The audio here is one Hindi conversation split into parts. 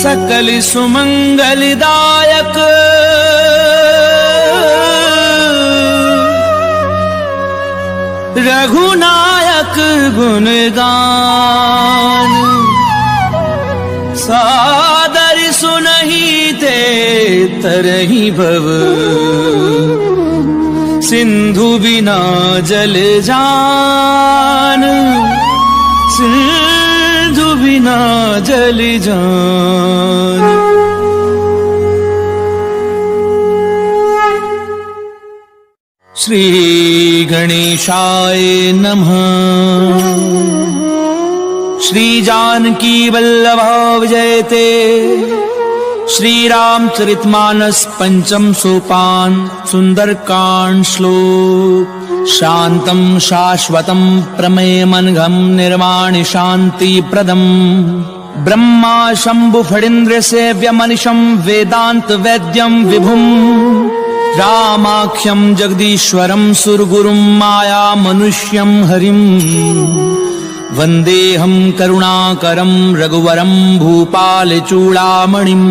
सकल सुमंगलदायक रघुनायक गुणगान सादर सुनहि ते तरहि भव सिंधु बिना जल जान सिंधु बिना जल जान। श्री गणेशाय नमः। श्री जानकी वल्लभ जयते। श्री रामचरितमानस पंचम सोपान सुंदरकांड श्लोक। शांतं शाश्वतं प्रमेयमनघं निर्वाणि शांति प्रदम् ब्रह्मा शंभु फणीन्द्र सेव्यमनिशं वेदांत वैद्यं विभुम् रामाख्यं जगदीश्वरं सुरगुरुं माया मनुष्यं हरिं वन्देऽहं करुणाकरं रघुवरं भूपालचूडामणिं।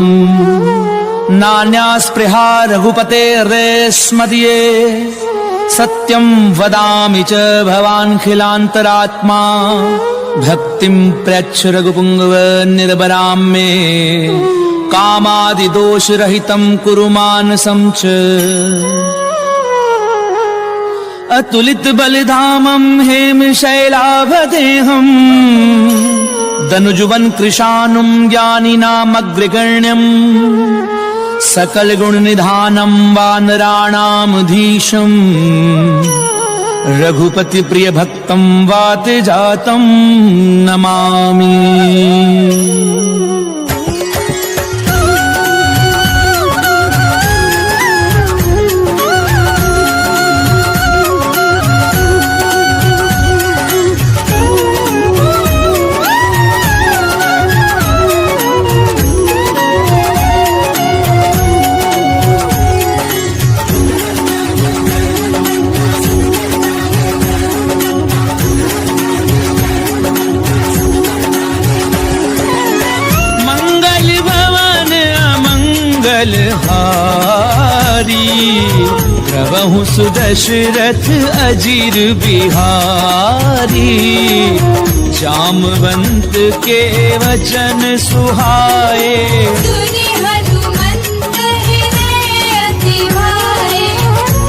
नान्या स्पृहा रघुपतेर्स्मदीये सत्यं वदामि च भवान्खिलान्तरात्मा। भक्तिं प्रयच्छ रघुपुङ्गव निर्भरां मे कामादिदोषरहितं कुरु मानसं च। अतुलित बलिधामं हेमशैलाभदेहं दनुजुवन कृशानुं ज्ञानिनामग्रगण्यं सकल गुण निधानं वानराणामधीशं रघुपति प्रिय भक्तं वात जातं नमामि। प्रभु सुदशरथ अजीर बिहारी जामवंत के वचन सुहाए।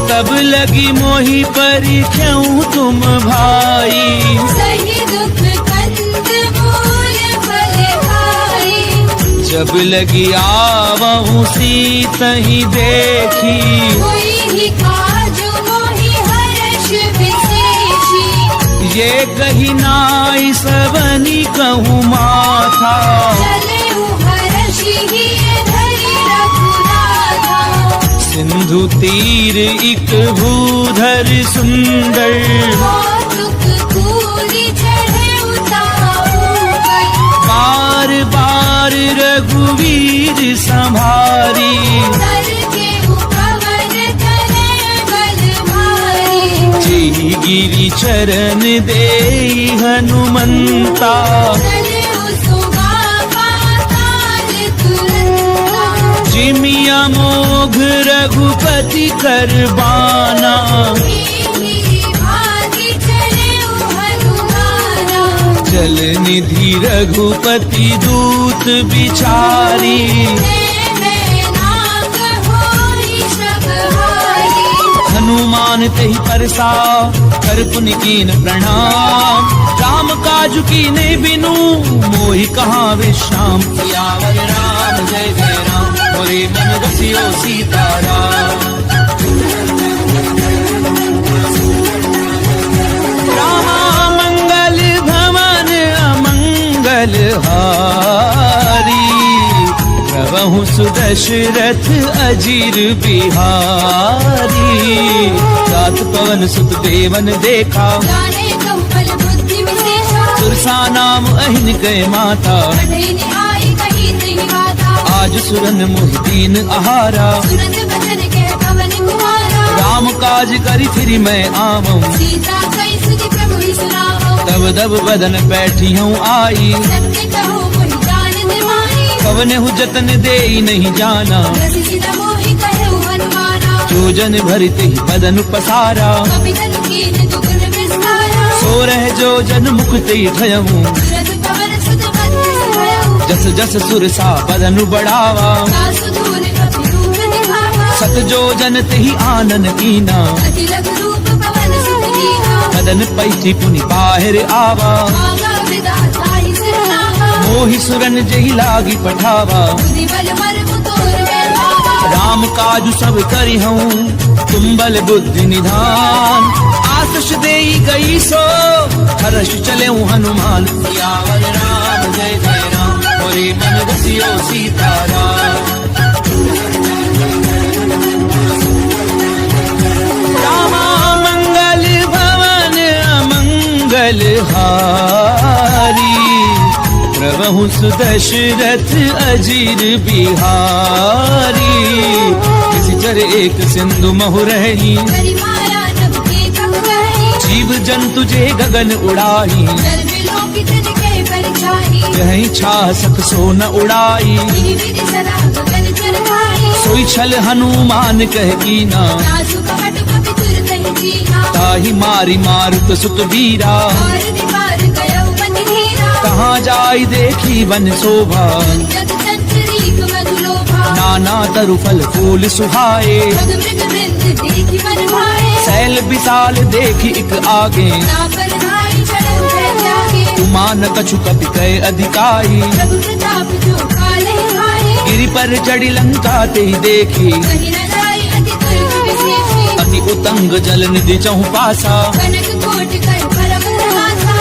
तब लगी मोहि पर क्यों तुम भाई जब लगी आवहु सीतहि देखी ये कही नाई सबनी कहूँ माथा सिंधु तीर इक भूधर सुंदर बार बार रघुवीर संभारी गिरि चरण दे हनुमंता जिमिया मोघ रघुपति करबाना जल निधि रघुपति दूत बिचारी हनुमान तहि परसा कर पुन कीन प्रणाम। राम काज कीने बिनु मोहि कहाँ विश्राम। सियावर राम जय जय राम मोरे मन बसियो सीताराम। रामा मंगल भवन अमंगल हारी प्रभु सुदशरथ अजीर बिहारी। रात पवन सुत देवन देखा सुरसा नाम अहिन गए माता। आज सुरन मोहिदीन आहारा राम काज करी फिरी मैं आवऊं। तब दब बदन बैठी हूँ आई कव कवने हु जतन दे नहीं जाना, रस सिर मोहि कहु हनुमाना। जो जन भरते ही बदन पसारा, कपि तनु कीन दुगुन विस्तारा। सो रह जो जन मुक्ति ठयऊं, सुरत पवन सुत बंधु सभयउ। जस जस सुर सा बदनु बढ़ावा, कासु धूल कपि रूप दिखावा। सत जो जन तेहि आनन कीना, अति लघु रूप पवन सुत लीना। बदन पैठी पुनि बाहिर आवा, मांगा विधाता ही सिरनावा। मोहि सुरन जहि लागी पठावा, बुद्धि बल मर्म तोर में भावा। राम काजु सब करि हूँ, तुम बल बुद्धि निधान। आशीष देई गई सो, हर्ष चले हनुमान। सियावर राम जय जय राम, मोरे मन बसियो सीताराम। रामा मंगल भवन अमंगल हारी, प्रभु सुदशरथ अजीर बिहारी। किसी चर एक सिंधु महु रही, करि माया जब के कब कही। जीव जंतु जे गगन उड़ाई, जल बिलों की तिनके परिछाई। कहीं छाह सक सो न उड़ाई, विधि विधि सदा गगन चरखाई। सोई छल हनुमान कह कीना, नासु कपट कपि तुर कहि जीना। ताहि मारी मारुत सुत बीरा, और दीवार गयउ बन धीरा। कहाँ जाई देखी वन शोभा, जग चंचरीक मधु लोभा। नाना तरु फल फूल सुहाए, जग मृग वृंद देखि मन भाए। सैल विशाल देखी इक आगे, ना पर धाई चढ़ऊ जय त्यागे। उमान कछु कपि कय अधिकारी। प्रभु प्रताप जो काले भाए। गिरि पर चढ़ी लंका ते देखी, कहीं न जाई अति दुर्ग विशेषी। अति उतंग जल निधि चहु पासा, कनक कोटि कर परम प्रहासा।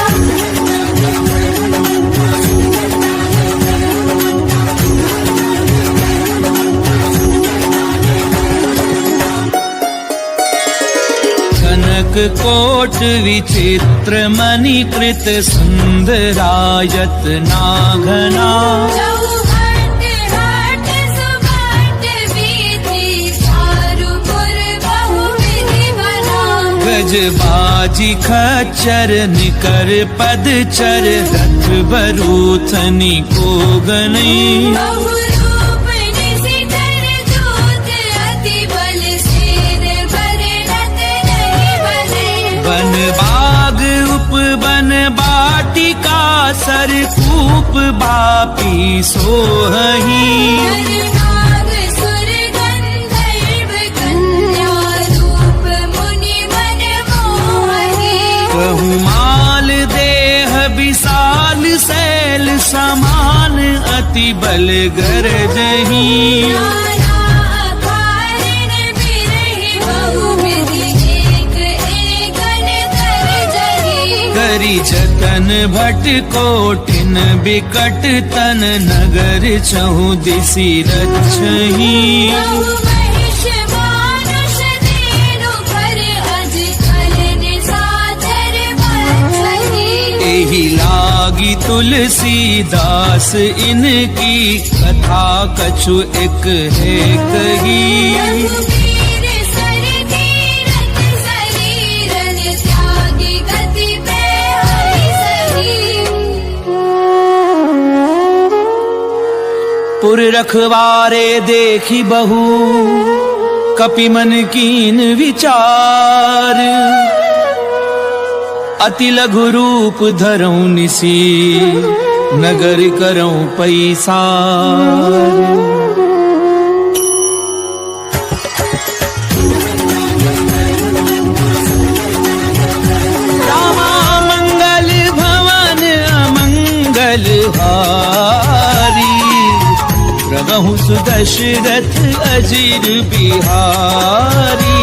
कनक कोट विचित्र मणिकृत सुंदरायत नाघना। चौहट हट सुभट वीथि, चारुपुर बहुविधि बना। गजबाजी खच्चर निकर पदचर, रथ बरूथनी को गनई। बहुरूप निशिचर दूत, अति बल सेर बरनत नहीं बने। बन बाग उपवन बाटिका, सरकूप बापी सोहही। नरनाग सुर गंधर्व कन्या, रूप मुनि मन मोहि। बहुमाल देह विशाल, शैल समान अति बल गरजही। नाना अकारण बिरहि, बहुविधि एक एकन गरजहि। करी जतन भट कोटिन बिकट तन, नगर चहु दिसि रक्षही। बहु महिष मानुष दीनु, कर अजकल निशाचर बचहि। एहि लागी तुलसीदास, इनकी कथा कछु एक है कही। रघुवीर सर धीरथ शरीरन, त्यागी गति पे हरि सही। पुर रखवारे देखी बहु, कपि मन कीन विचार। अति लघु रूप धरऊं निसी, नगर करऊं पैसार। रामा मंगल भवन अमंगल हारी, प्रभु सुदशरथ अजीर बिहारी।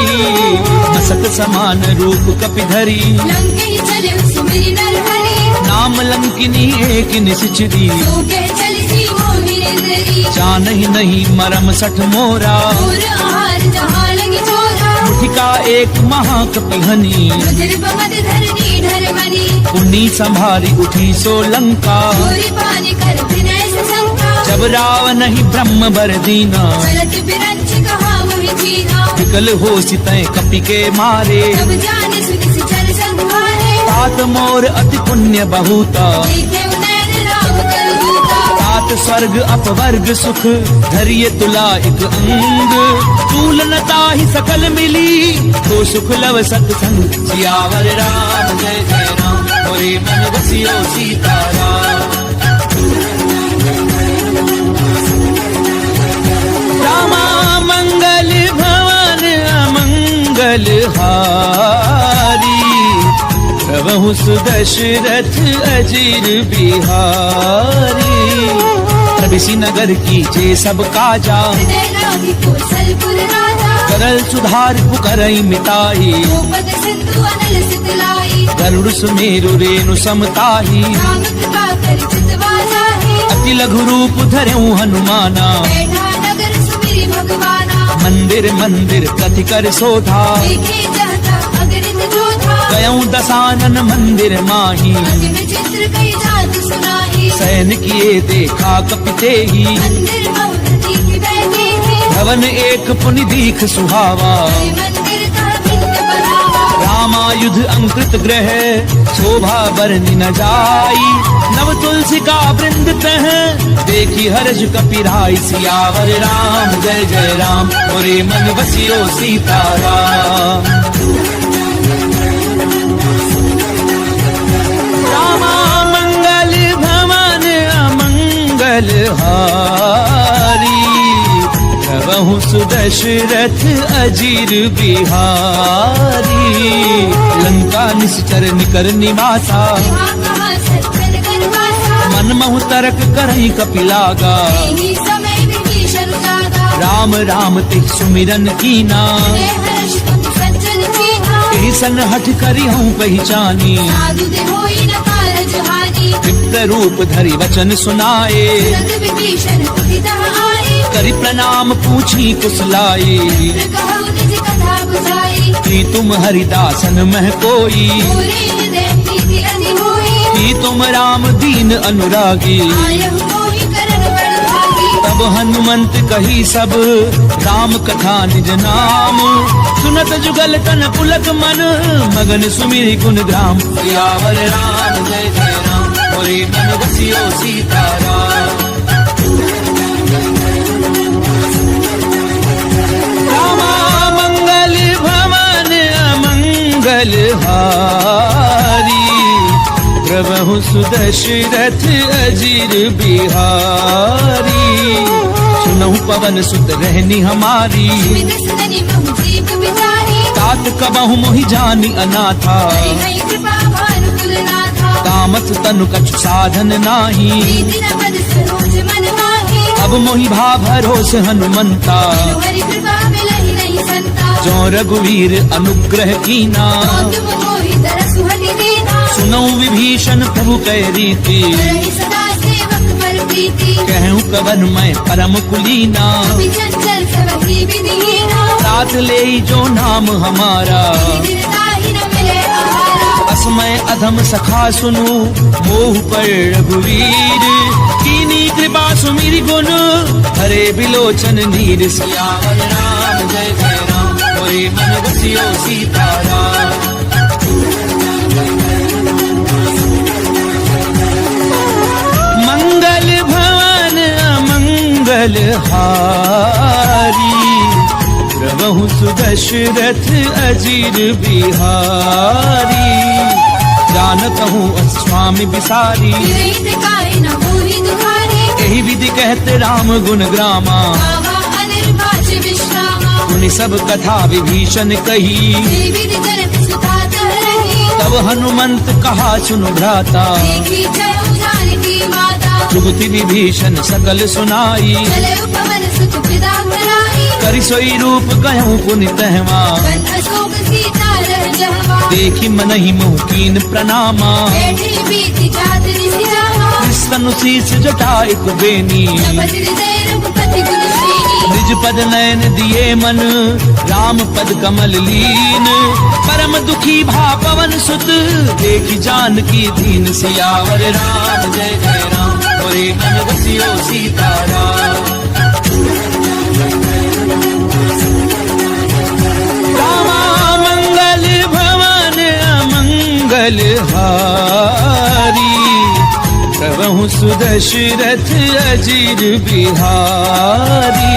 मसक समान रूप कपि धरी, लंके चले सुमिरि नरहरि। नाम लंकिनी एक निश्चरी। सो के चलती मोहि निंदरी। जानहि नहीं मरम सठ मोरा, और आहार जहाँ लगी चोरा। मुठिका एक महाकपिहनी, रुधिर बमद धरनी ढरमनी। पुण्य संभारी उठी सो लंका। चोरी पानी कर विनय से शंका। जब रावण ही ब्रह्म बर दीना, चलत बिरंच कहा वही जीना। विकल हो सितय कपि के मारे। तब जाने सुनि सिचर संहारे। तात मोर अति पुण्य बहुता, देखे उनैन राम कलहूता। तात सात स्वर्ग अपवर्ग सुख धरिए तुला एक अंग। तुलनता ही सकल मिली तो सुख लव सत्संग। सियावर राम जय जय राम मोरे मन बसियो सीताराम। रामा मंगल भवन अमंगल हारी। प्रभु सुदशरथ अजीर बिहारी। प्रभिसी नगर की जे सब काजा हृदय लागी कौशलपुर राजा। करल सुधार पुकरई मिताई। गोपद सिंधु अनल सितलाई। गरुड़ सुमेरु रेणु समताही। राम कृपा कर चितवा जाहि। अति लघु रूप धरऊ हनुमाना। बैठा नगर सुमिरि भगवाना। मंदिर मंदिर प्रति कर शोधा। देखे जहता अगणित जोधा। गयऊ दसानन मंदिर माही। अति विचित्र कई जात सुनाही। सैन किए देखा कपिते ही। मंदिर बहुप्रति की बैठे हैं। भवन एक पुनि दीख सुहावा। हरि मंदिर का भिन्न बढ़ावा। रामायुध अंकृत ग्रह शोभा बरनि न जाई। नव तुलसी का वृंद तह देखी हर्ष कपिराई। सियावर राम जय जय राम मोरे मन बसियो सीताराम। रामा मंगल भवन अमंगल हारी। प्रभु सुदशरथ अजीर बिहारी। लंका निश्चर निकर निवासा। यहाँ कहाँ सज्जन गणवासा। मन महु तरक करई कपिलागा। यही समय विभीषण जागा। राम राम ते सुमिरन कीना। हृदय हर्ष तुम सज्जन चीन्हा। एहि सन हठ करी हूँ पहचानी। साधु दे होई न कारज हानि। विप्र रूप धरि वचन सुनाए। तुरंत विभीषण उदितः आए। करि प्रणाम पूछी कुशलाई। मित्र कहु निज कथा बुझाई। कि तुम हरिदासन मह कोई। पूरे हृदय प्रीति अति होई। कि तुम राम दीन अनुरागी। आयहु मोहि करन बड़ भागी। तब हनुमंत कही सब राम कथा निज नाम। सुनत जुगल तन पुलक मन मगन सुमिरि गुण ग्राम। सियावर राम जय जय राम मोरे मन बसियो सीताराम। रामा मंगल भवन अमंगल हारी। प्रभु सुदशरथ अजीर बिहारी। सुनहु पवन सुत रहनी हमारी। सुमित सदनि महु जीव बिचारी। तात कबहु मोहि जानी अनाथा। हरि हरि कृपा भानु कुलनाथा। कामत तनु कछु साधन नाही। प्रीति न पद सरोज मन माही। अब मोहि भा भरोस हनुमंता। बिनु हरि कृपा मिलहि नहीं संता। जो रघुवीर अनुग्रह कीना। तो तुम मोहि तरसु हरि दीना। सुनौ विभीषण प्रभु कै रीति। करहि सदा सेवक पर प्रीति। कहूँ कवन मैं परम कुलीना। विचंचल सबहि विधिहीना। तात ले जो नाम हमारा। दीनताहि न मिले आहारा। असमय अधम सखा सुनु मोह पर रघुवीर। कीनी कृपा सुमिरि गुण हरे बिलोचन नीर। सियावर राम जय जय राम मोरे मन बसियो सीताराम। मंगल भवन अमंगल हारी। प्रभु सुदशरथ अजीर बिहारी। जानत हूँ स्वामी बिसारी। विरहित काहि न मोहि दुखारी। यही विधि कहते राम गुण ग्रामा। गावा अनिर्वाच विश्रामा। सुनि सब कथा विभीषण कही। जे विधि जनक सुता तरहि। तब हनुमंत कहा सुनु भ्राता। देखी जयउ जानकी माता। जुगति विभीषण सकल सुनाई। चलउ पवन सुत पिता कराई। करि सोई रूप कहूँ पुनि तहवा। बन अशोक सीता रह जहवा। देखी मनहि मुह कीन प्रणामा। बैठी बीती जात निसि जावा। निस्तनु शीस जटा एक बेनी। जपत हृदय रघुपति गुण श्रेणी। निज पद नयन दिए मन राम पद कमल लीन। परम दुखी भा पवन सुत देखी जानकी दीन। सियावर राम जय जय राम मोरे मन बसियो सीताराम। रामा मंगल भवन अमंगल हारी। प्रभु प्रभहु सुदशरथ अजीर बिहारी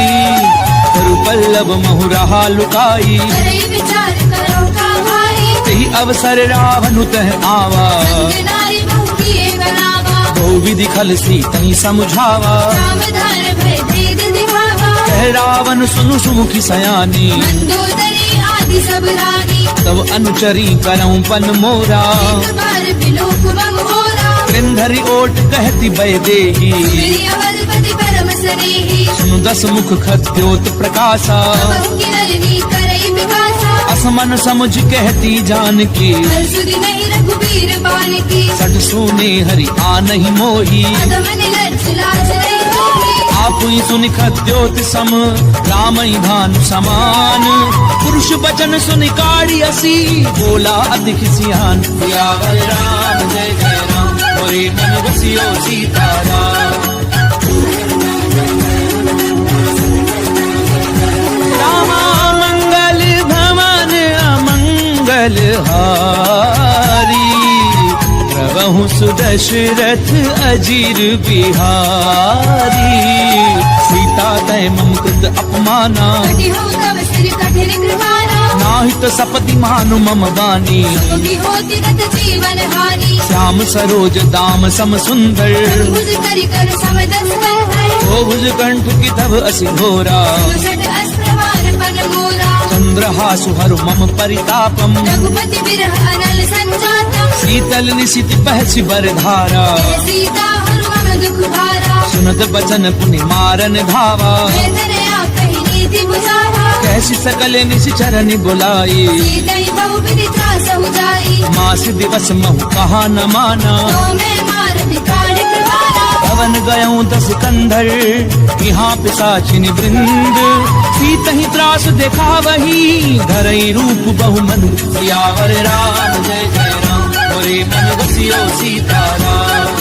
करु पल्लव महु रहा लुकाई करे विचार करो का भाई तेहि अवसर रावण तह आवा संग नारी बहु किए बनावा बहु विधि खल सीतहि समझावा सावधान भय भेद दिखावा कह रावण सुनु सुमुखी सयानी मंदोदरी आदि सब रानी तब अनुचरी करऊं पन मोरा एक बार बिलोक बंगोरा कृंधरि ओट कहती बय देही मेरी अवधपति परम स्नेही सुनु दस मुख खद्योत प्रकाशा बहु की नलिनी करई विकासा असमन समुझ कहती जानकी सुधि नहीं रघुबीर बान की सट सुने हरि आनहि मोही अधम निलज्ज लाज नहीं होगी आप ही सुनि खद्योत सम रामई भानु समान पुरुष बचन सुनि काढ़ी असी बोला अधिक सियान सियावर राम जय जय राम मोरे मन बसियो सीताराम रामा मंगल भवन अमंगल हारी प्रभहु सुदशरथ अजीर बिहारी सीता तय मम कृत अपमाना कटि हो तव सिर कठिन कृपाना नाहित सपति मानु मम बानी होगी होती गत जीवन हानि श्याम सरोज दाम सम सुंदर भुज करि कर समदस है ओ भुज कंठ की तब असि घोरा सुषट अस्त्रवान पन मोरा चंद्रहासु हरु मम परितापम रघुपति बिरह अनल संजातम शीतल निशित पहसि बरधारा सीता हनुमन दुख भारा सुनत बचन पुनि मारन धावा वेदनया कहि नीति बुझावा कैसी सकल निशिचरनि बुलाई सीतई बहु विधि त्रासहु जाई मास दिवस महु कहा न माना तो मैं मार निकाल कृपाना पवन गयऊं दस कंधर यहाँ पिशाचिन वृंद सीतहि त्रास देखा वही धरई रूप बहु मनु सियावर राम जय जय राम मोरे मन बसियो सीताराम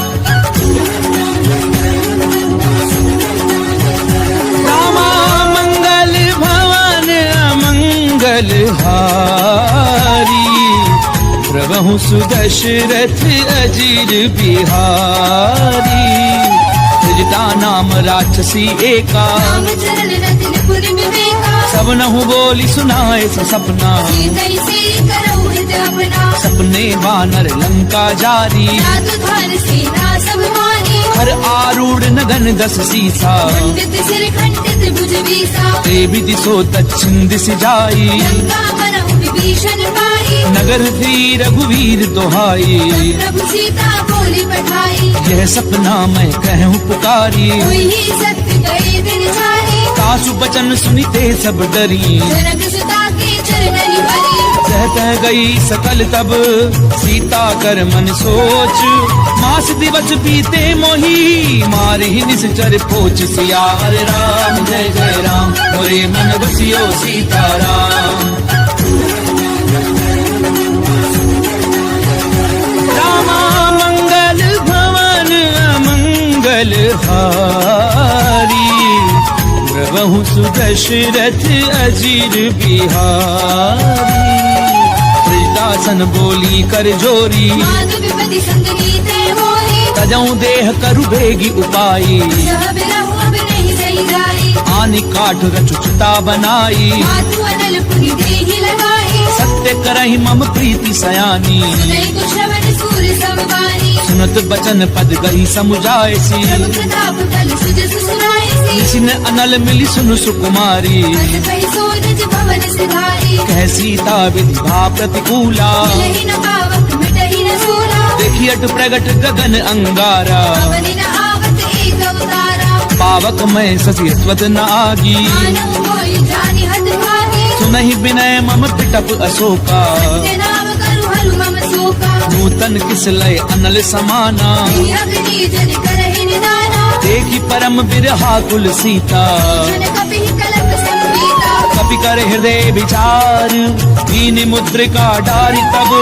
रामा मंगल भवन अमंगल हारी प्रभहु सुदशरथ अजीर बिहारी त्रिजटा नाम राक्षसी एका राम चरण रतिन पुर विवेका सब नहु बोली सुनाए स सपना सीतई से करऊ हित अपना सपने वानर लंका जारी जादू धार सेना सब मानी हर आरूढ़ नगन दस सीसा खंडित सिर खंडित भुज बीसा ते विधि सो दक्षिण दिश जाई लंका बनहु विभीषण पाई नगर थी रघुवीर दोहाई प्रभु सीता बोली पठाई यह सपना मैं कहूँ पुकारी हुई ही सत्य गए दिन सारी सासु बचन सुनिते सब डरी जनक सुता के चरण भरी सहत गई सकल तब सीता कर मन सोच मास दिवस बीते मोही मारे ही निश्चर पोच सियावर राम जय जय राम मोरे मन बसियो सीताराम रामा मंगल भवन अमंगल हारी प्रभहु सुदशरथ अजीर बिहारी दासन बोली कर जोरी माधु विपति संगनी ते होई तजऊ देह करु बेगी उपाई सह बिरहु अब नहीं सही जाई आनि काठ रचुचता बनाई मातु अनल पुनि देहि लगाई सत्य करहि मम प्रीति सयानी सुनई कुश्रवण सूर समवानी सुनत बचन पद गही समुझायसी प्रभु प्रताप कल सुजस सुनाईसी निशिन अनल मिली सुनु सुकुमारी अस कहि सोजज भवन सिधारी कह सीता विधि भा प्रतिकूला मिलहि न पावक मिटहि न सूरा देखी अट प्रगट गगन अंगारा पवनि न आवत एक अवतारा पावक मैं ससी स्वत न आगी मानव मोहि जानि हत भागी सुनहि विनय मम पिटप अशोका ते नाम करु हरु मम शोका नूतन किस लय अनल समाना तेहि अग्नि जन करहि निदाना देखी परम बिरहा कुल सीता जन कपिहि कलप संपीता कपि कर हृदय विचार दीन मुद्रिका डारी तब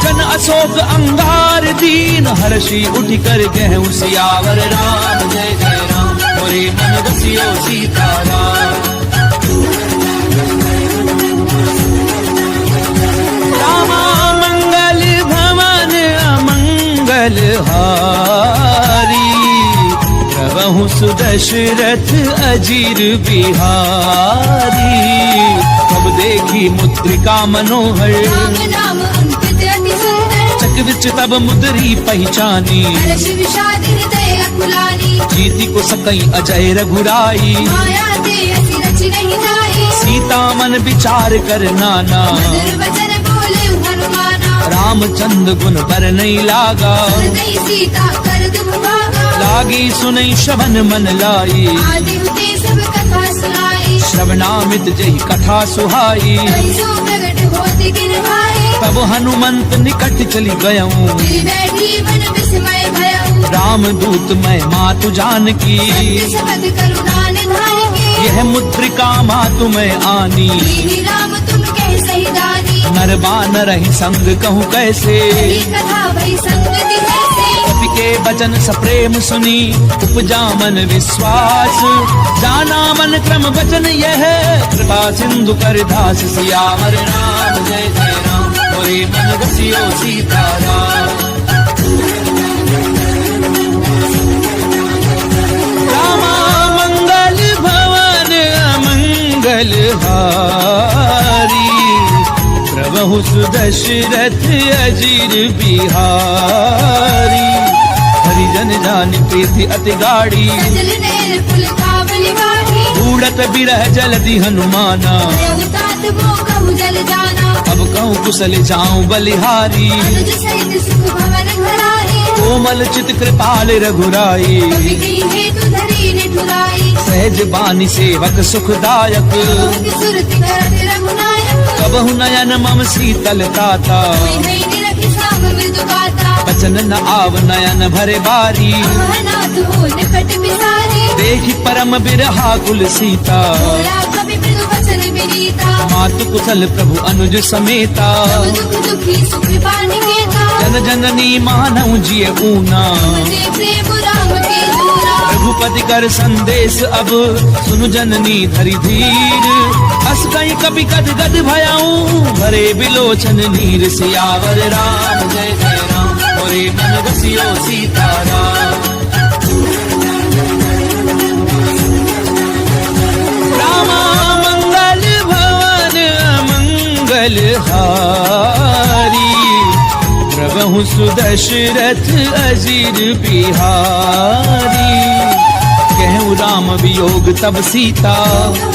जन अशोक अंगार दीन हर्षि उठ कर गहु सियावर राम जय जय राम मोरे मन बसियो सीताराम रामा मंगल भवन अमंगल हारी प्रभु सुदशरथ अजीर बिहारी। तब देखी मुद्रिका मनोहर, राम नाम अंकित अति सुंदर। चक विच तब मुद्री पहचानी, हर्ष विषाद हृदय अकुलानी। जीति को सकई अजय रघुराई, माया ते अति रचि नहीं जाई। सीता मन विचार कर नाना, मधुर वचन बोले हनुमाना। रामचंद्र गुण पर नहीं लागा, हृदय सीता कर दुख भागा। लागी सुनई श्रवण मन लाई, आदि हुते सब कथा सुनाई। श्रवणामित जही कथा सुहाई। कहि सो प्रगट होति गिर भाई। तब हनुमंत निकट चली गयऊं, गिर बैठी मन विस्मय भयऊ। राम दूत मैं मातु जानकी, सत्य सबद करुणा निधान की। यह मुद्रिका मातु मैं आनी। दीनी राम तुम कह सही दानी। नर बानर ही संग कहूँ कैसे, हरि कथा भई संगति जैसे। कपि के वचन सप्रेम सुनी, उपजा मन विश्वास। जाना मन क्रम वचन यह, कृपा सिंधु कर दास। सियावर राम जय जय राम, मोरे मन बसियो सीताराम। रामा मंगल भवन अमंगल हारी, प्रभु सुदशरथ अजीर बिहारी। हरिजन जान प्रीति अति गाड़ी, सजल नयन फुल कावली बाढ़ी। बूढ़त बिरह जलधि हनुमाना, भयउ तात मोह कहु जल जाना। अब कहूँ कुशल जाऊं बलिहारी। अनुज सहित सुख भवन घराई। कोमल चित कृपाल रघुराई, कवि कही हेतु धरी निठुराई। सहज बानी सेवक सुखदायक। मोहि सुरति भरत रघुनायक। कबहु नयन मम शीतल ताता, कोई है निरखि साम मृदु गाता। बचन न आव नयन भरे बारी। अहनाथ हो निकट बिसारी। देखि परम बिरहा कुल सीता, बोला कवि मृदु वचन विनीता। मातु कुशल प्रभु अनुज समेता। सब दुख दुखी सुख पानिकेता। जन जननी मानव जिय ऊना, तुमते प्रेम राम के दूरा। रघुपति कर संदेश अब, सुनु जननी धरि धीर। अस कहीं कपि गद गद भयाऊं, भरे बिलोचन नीर। सियावर राम जय जय राम, मोरे मन बसियो सीताराम। रामा मंगल भवन अमंगल हारी, प्रभु सुदशरथ अजीर बिहारी। कहूँ राम वियोग तब सीता,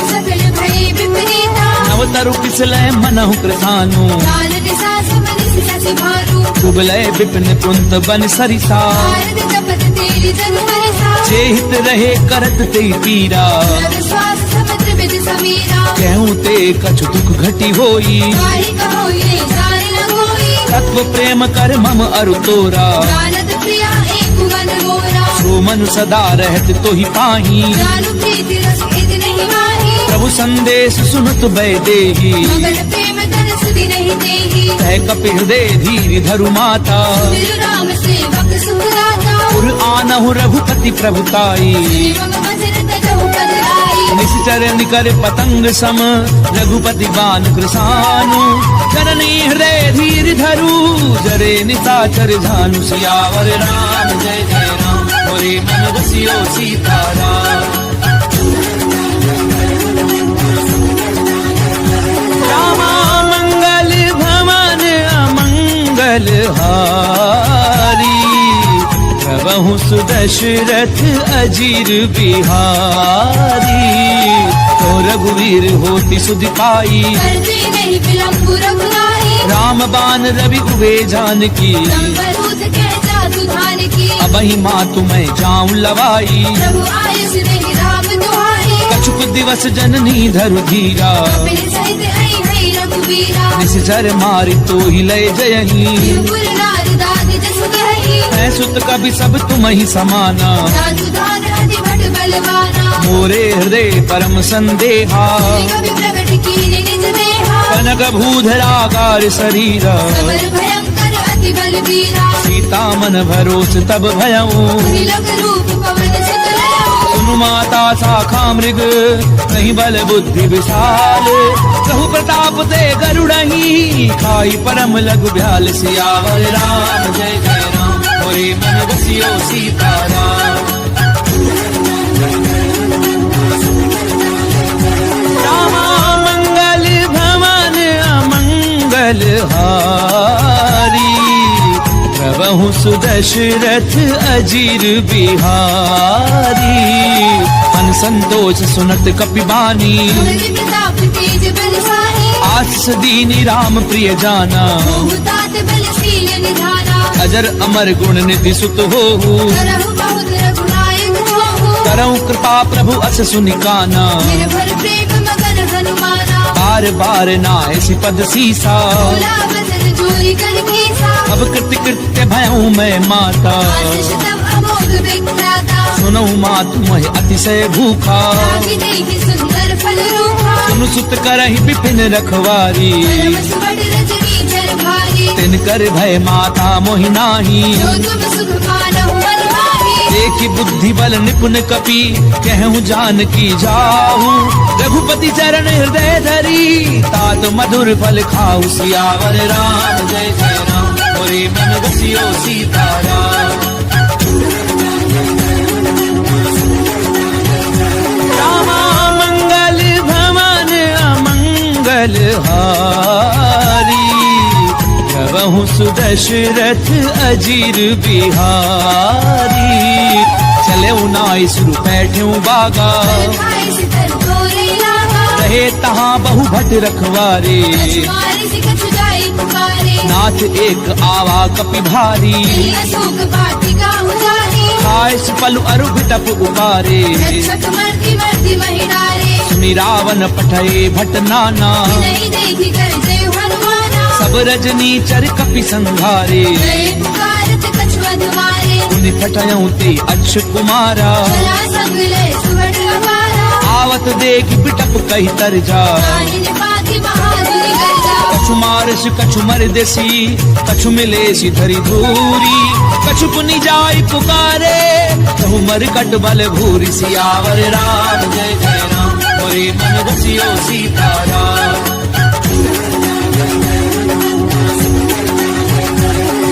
सकल भय विपरीता। नवतरु पिसलय मनहु कृतानु। काल दिशा समनिस ससि भानु। कुबलय विपिन कुंत बन सरिसा, भारत जपत तेरी जन बरसा। जेहित रहे करत ते पीरा। रव श्वास समुद्र बिद समीरा। कहूँ ते कछु दुख घटी होई, काहि कहो ये जान न होई। तत्व प्रेम कर मम अरु तोरा। जानत प्रिया एक मन मोरा। सो मनु सदा रहत तो ही पाही, जानु प्रीति रस इद नहीं माही। प्रभु संदेश सुनत भय देही। मगन प्रेम धन सुधि नहीं देही। कह कपि हृदय धीर धरु माता, तिरु राम सेवक सुहराता। पुर आनहु रघुपति प्रभुताई। मम वचन तजहु पद आई। निश्चर निकर पतंग सम, रघुपति बान कृसानु। जननी हृदय धीर धरु, जरे निशाचर झानु। सियावर राम जय जय राम, मोरे मन बसियो सीताराम। रामा मंगल भवन अमंगल हारी, प्रभु सुदशरथ अजीर बिहारी। तो रघुवीर होति सुधि पाई, करते नहीं विलंबु रघुराई। राम बान रवि उबे जानकी। संबरूध के जातु धान की। अबहि मातु मैं जाऊं लवाई, प्रभु आयुष नहीं राम दुहाई। कछुक दिवस जननी धरु धीरा। मेरे सहित आई है रघुवीरा। निश्चर मारि तो ही लय जयही, त्रिपुर नार दाद जस गही। मैं सुत कभी सब तुम ही समाना। जातु धान अति भट बलवाना। मोरे हृदय परम संदेहा, कवि प्रगट कीन निज देहा। कनक भूधराकार शरीरा। सबल भयंकर अति बलवीरा। सीता मन भरोस तब भयऊं, त्रिलोक रूप पवन सुत लयऊ। सुनु माता शाखा मृग, नहीं बल बुद्धि विशाल। कहु प्रताप ते गरुड़ही, खाई परम लघु भ्याल। सियावर राम जय जय राम, मोरे मन बसियो सीताराम। सुदशरथ अजीर बिहारी। मन संतोष सुनत कपिबानी, बलि प्रताप तेज बलशाही। आशीष दीनी राम प्रिय जाना, तात बलशील निधाना। अजर अमर गुण निधि सुत होहु, करहु बहुत रघुनायक होहु। करऊं कृपा प्रभु अस सुनिकाना। निर्भर प्रेम मगन हनुमाना। बार बार नायसि पद सीसा, बोला बचन जोरी कर कीसा। अब कृत्य कृत्य भयऊं मैं माता। आशीष तब अमोघ विख्याता। सुनऊं मातु मह अतिशय भूखा, लागी देखि सुंदर फल रूपा। सुनु सुत करहि विपिन रखवारी। परम सुबह रजनी चर भारी। तिन कर भय माता मोहि नाही, जो तुम सुख मानहु मन माही। देखि बुद्धि बल निपुण कपि, कहूँ जानकी जाहू। रघुपति चरण हृदय धरी, तात मधुर फल खाऊ। सियावर राम जय जय राम, मोरे मन बसियो सीताराम। रामा मंगल भवन अमंगल हारी, प्रभु सुदशरथ अजीर बिहारी। चले नाई सुरु बैठे बागा, खाए सितर तोरे लागा। रहे तहाँ बहु भट रखवारे। मारे से कछु जाए पुकारे। नाथ एक आवा कपि भारी, अशोक वाटिका उजारी। खाए पलु अरु बिटप उबारे। रक्षक मर्दी मर्दी महिडारे। सुनि रावण पठये भट नाना, नहीं देखी कर जय हनुमाना। सब रजनी चर कपि संघारे। जय पुकारत कछु अधमारे। उनि फटयऊं ते अक्ष कुमारा, चला सगले सुवर्ण अपारा। आवत देख बिटप कही तर जा। काहिन पाति बहादुर गर्जा। कछु मारस कछु मरदेसी, कछु मिलेसी धरि धूरी। कछु पुनि जाय पुकारे, कहु मरकट बल भूरि। सियावर राम जय जय राम, मोरे मन बसियो सीताराम।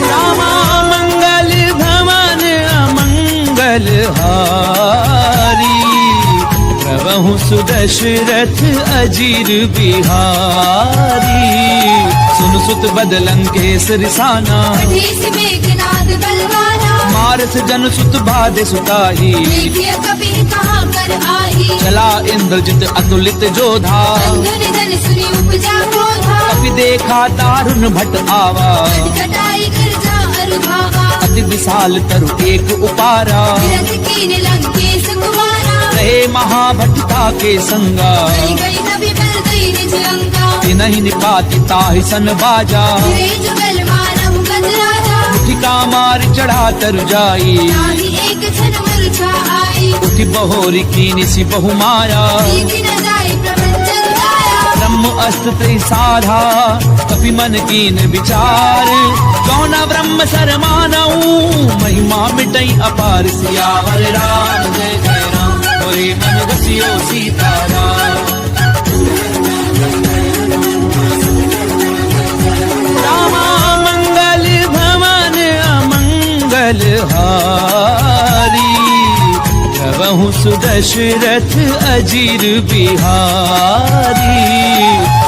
रामा मंगल भवन अमंगल हारी, प्रभु सुदशरथ अजीर बिहारी। सुन सुत बदलंकेश रिसाना, पठेसी मेघनाद बलवाना। मारस जन सुत बाधे सुताही। देखिए कभी कहाँ कर आही। चला इंद्रजित अतुलित जोधा, बंधु निधन सुनी उपजा क्रोधा। कपि देखा दारुण भट आवा। कटाई कर जा अरु भावा। अति विशाल तरु एक उपारा, रथ कीन लंकेश कुमारा। रहे महाभटता के संगा। गई गई नबी पर गई निज लंका। नहीं निपाति ताहि सन बाजा, रे जुगल मानव गद राजा। मुठिका मार चढ़ा तर जाई। ताहि एक क्षण मूर्छा आई। उठि बहोरी कीनि सि बहु माया। सीखी न जाए प्रपंचन गाया। ब्रह्म अस्त्र त्रिसाधा, कपि मन कीन विचार। कौन ब्रह्म सर मानऊ, महिमा मिटई अपार। सियावर राम जय जय राम, मोरे मन बसियो सीताराम। रामा मंगल भवन अमंगल हारी, प्रभु सुदशरथ अजीर बिहारी।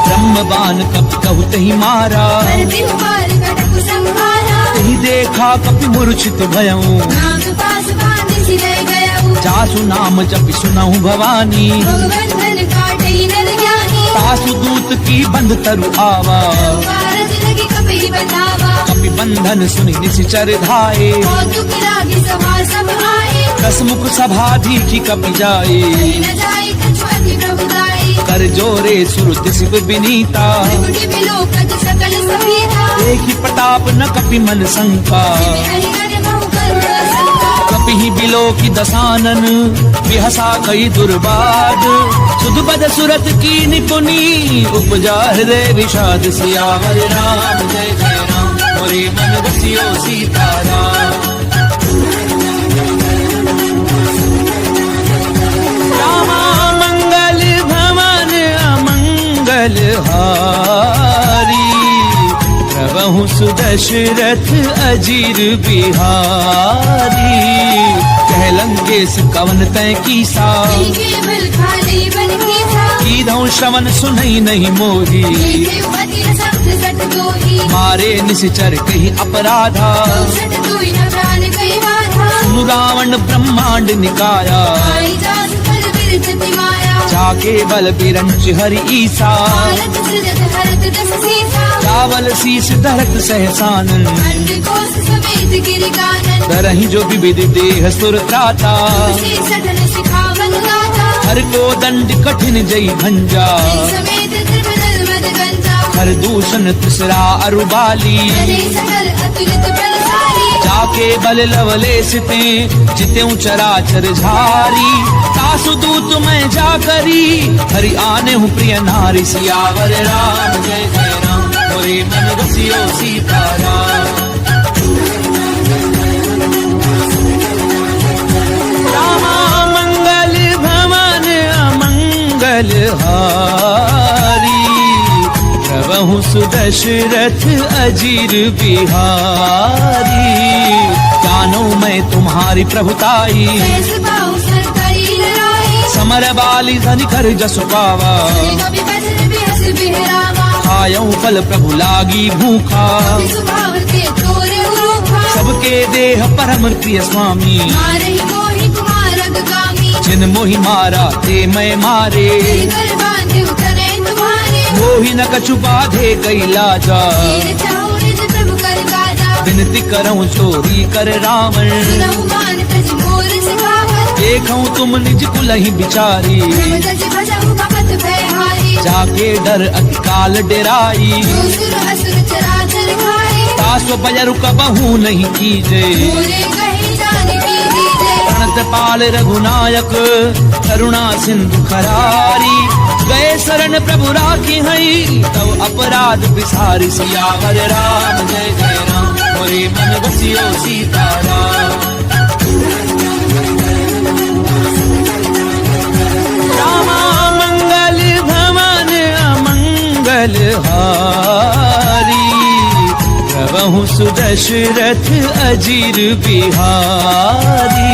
ब्रह्मबान कपि कहु तहि मारा, भरती हुमार कटक संहारा। तहि देखा कपि मूर्छित भयऊं। नाग पास बांध सिरय गयऊ। जासु नाम जपि सुनहु भवानी। भगवंधन काटई नर ज्ञानी। तासु दूत की बंध तरु आवा। कारज लगी कपि बतावा। कपि बंधन सुनि निशिचर धाये। कौतुक लागी सभा सब आए। दसमुख सभा दीखि कपि जाए। कहीं न जाए कछु अति प्रभुदाई। कर जोरे सुर दिसि विनीता। त्रिकुटी बिलोकत सकल सभीता। देखि प्रताप न कपि मन शंका। हरिहर बहु करुण संका। कपि बिलो की दसानन, बिहसा कई दुर्बाद। सुध बद सुरत की निपुनी, उपजा हृदय विषाद। सियावर राम जय जय राम, मोरे मन बसियो सीताराम। रामा मंगल भवन अमंगल हारी, प्रभु सुदशरथ अजीर बिहारी। कह लंकेश कवन तय कीसा, केवल खाली बन कीसा। की कीधौ श्रवण सुनई नहीं मोही देखे अति शब्द सट दोही मारे निश्चर कही अपराधा सट दोई न प्राण कई बाधा सुनु रावण ब्रह्मांड निकाया आई जासु फल विरजति माया जाके बल बिरंच हरि ईसा भारत सृजत हरत दस सीसा चावल शीस धरत सहसानन खंड कोस समेत गिरि कानन तरहि जो विविध देह सुर त्राता तुलसी सठन सिखावन गाथा हर को दंड कठिन जई भंजा समेत त्रिभुवन मद गंजा हर दूषण तिसरा अरुबाली हरे सकल अतुलित बलशाली जाके बल लवले सिते जित्यों चराचर झारी तासु दूत मैं जा करी हरि आने हूँ प्रिय नारी सियावर राम जय जय राम मोरे मन रसियो सीताराम रामा मंगल भवन अमंगल हारी प्रभु सुदशरथ अजीर बिहारी जानो मैं तुम्हारी प्रभुताई सहस बाहु सर करी लड़ाई समर बाली धनि कर जस पावा कवि बचन बिहस बिहरावा खायऊ फल प्रभु लागी भूखा कवि सुभाव के तोरे रूपा सबके देह परम प्रिय स्वामी मारहि मोहि कुमारग गामी जिन मोहि मारा ते मैं मारे कर बांधे उतरे तुम्हारे मोहि न कछु बाधे कैला जा तीर चाहु निज प्रभु कर काजा विनती करऊं चोरी कर रावण सुनहु मान तज मोर सिखावन देखऊं तुम निज कुलहि बिचारी प्रभु तज भजहु कपत भयहारी जाके डर अति काल डेराई जो सुर असुर चराचर खाए तासो बजरु कबहू नहीं कीजे मोरे कहे जानकी दीजे प्रणत पाल रघुनायक करुणा सिंधु खरारी गए शरण प्रभु राखी हई तब अपराध बिसारी सियावर राम जय जय राम मोरे मन बसियो सीताराम रामा मंगल भवन अमंगल हारी प्रभु सुदशरथ अजीर बिहारी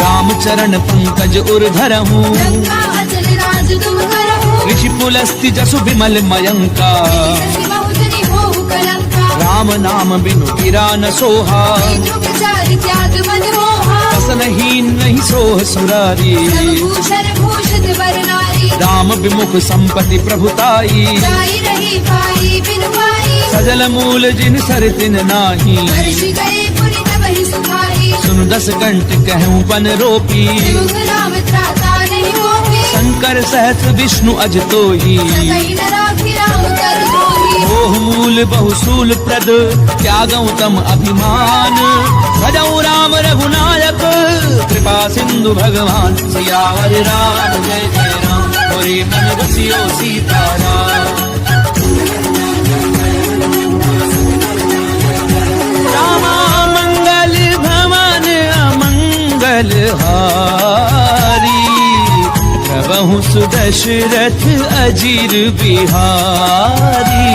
राम चरण पंकज उर्धरहूँ लंका अचल राज तुम करहु ऋषि पुलस्ति जसु विमल मयंका शशि बहुत निभोहु कलंका राम नाम बिनु गिरा न सोहा दुख चारि त्याग मन मोहा वसनहीन नहीं सोह सुरारी सब भूषण भूषित वर नारी राम विमुख संपत्ति प्रभुताई जाई रही पाई बिन पाई सजल मूल जिन सर तिन नाही वर्ष गए पुरि तबहि सुखाई सुन दस कंठ कहूँ पन रोपी त्रिमुख राम त्राता नहीं मोहि शंकर सहस्र विष्णु अज तोही सकहि न राखि राम कर दोहि मोह मूल बहुसूल प्रद त्यागऊ तम अभिमान भजऊ राम रघुनायक कृपा सिंधु भगवान सियावर राम जय जय राम मोरे मन बसियो सीताराम रामा मंगल भवन अमंगल हारी प्रभु सुदशरथ अजीर बिहारी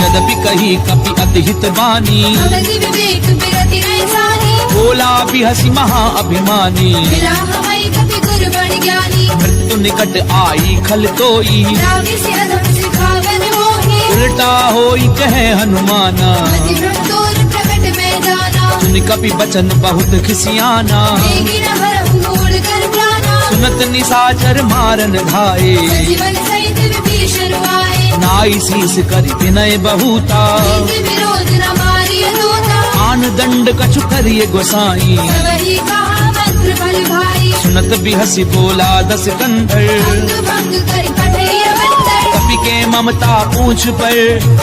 यद्यपि कही कपि अति हित बानी भगति विवेक बिरति नैसानी बोला बिहसी महा अभिमानी मिला हमारी कपि गुर बड़ ज्ञानी मृत्यु निकट आई खल तोई रावि से अधम सिखावन मोहि उल्टा होई कहे हनुमाना मति भ्रम तोर प्रकट में जाना सुन कपि बचन बहुत खिसियाना देगी न हरहु मूल कर प्राणा सुनत निसाचर मारन घाये जीवन सहित विभीषण आए नाई शीस करि विनय बहुता नीति विरोध न मारिय दूता आन दंड कछु करिय गोसाई सबहि कहा मंत्र बल भाई सुनत बिहसी बोला दस कंधर अंग भंग कर कठैय बंदर कपि के ममता पूछ पर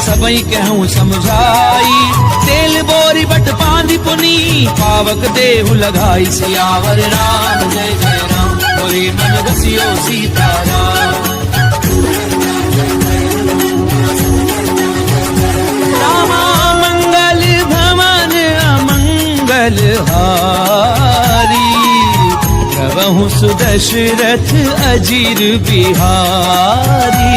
सबई कहूँ समझाई तेल बोरी बट बांधि पुनी पावक देहु लगाई सियावर राम जय जय राम मोरे मन बसियो सीताराम रामा मंगल भवन अमंगल हारी प्रभु सुदशरथ अजीर बिहारी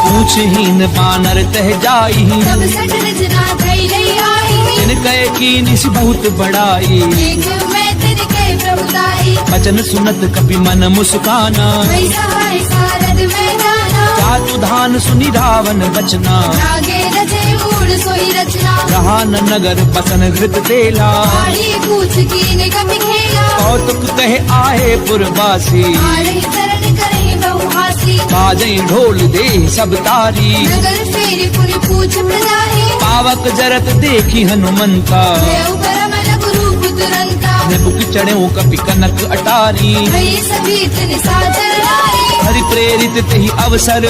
पूछहीन बानर तह जाई सब सठ रचना धई लई आई जिन कहे की निस बहुत बड़ाई देख मैं तिनके प्रभुताई वचन सुनत कपि मन मुस्काना। भई सहाय सारद में जाना, जातु धान सुनि रावण बचना। लागे रचे मूड सोई रचना, रहा न नगर बसन घृत तेला। आड़ी पूछ कीन कपि खेला, कौतुक कहे आए पुरवासी। आड़े चरण करे बहुहासी, बाजई ढोल दे सब तारी। नगर फेरी पुनि पूछ प्रजारी। पावक जरत देखी हनुमंता, देव परम लघु रूप तुरंता। निबुक चढ़ो कपि कनक अटारी। भई सभी तिन साजर लाई, हरि प्रेरित तेहि अवसर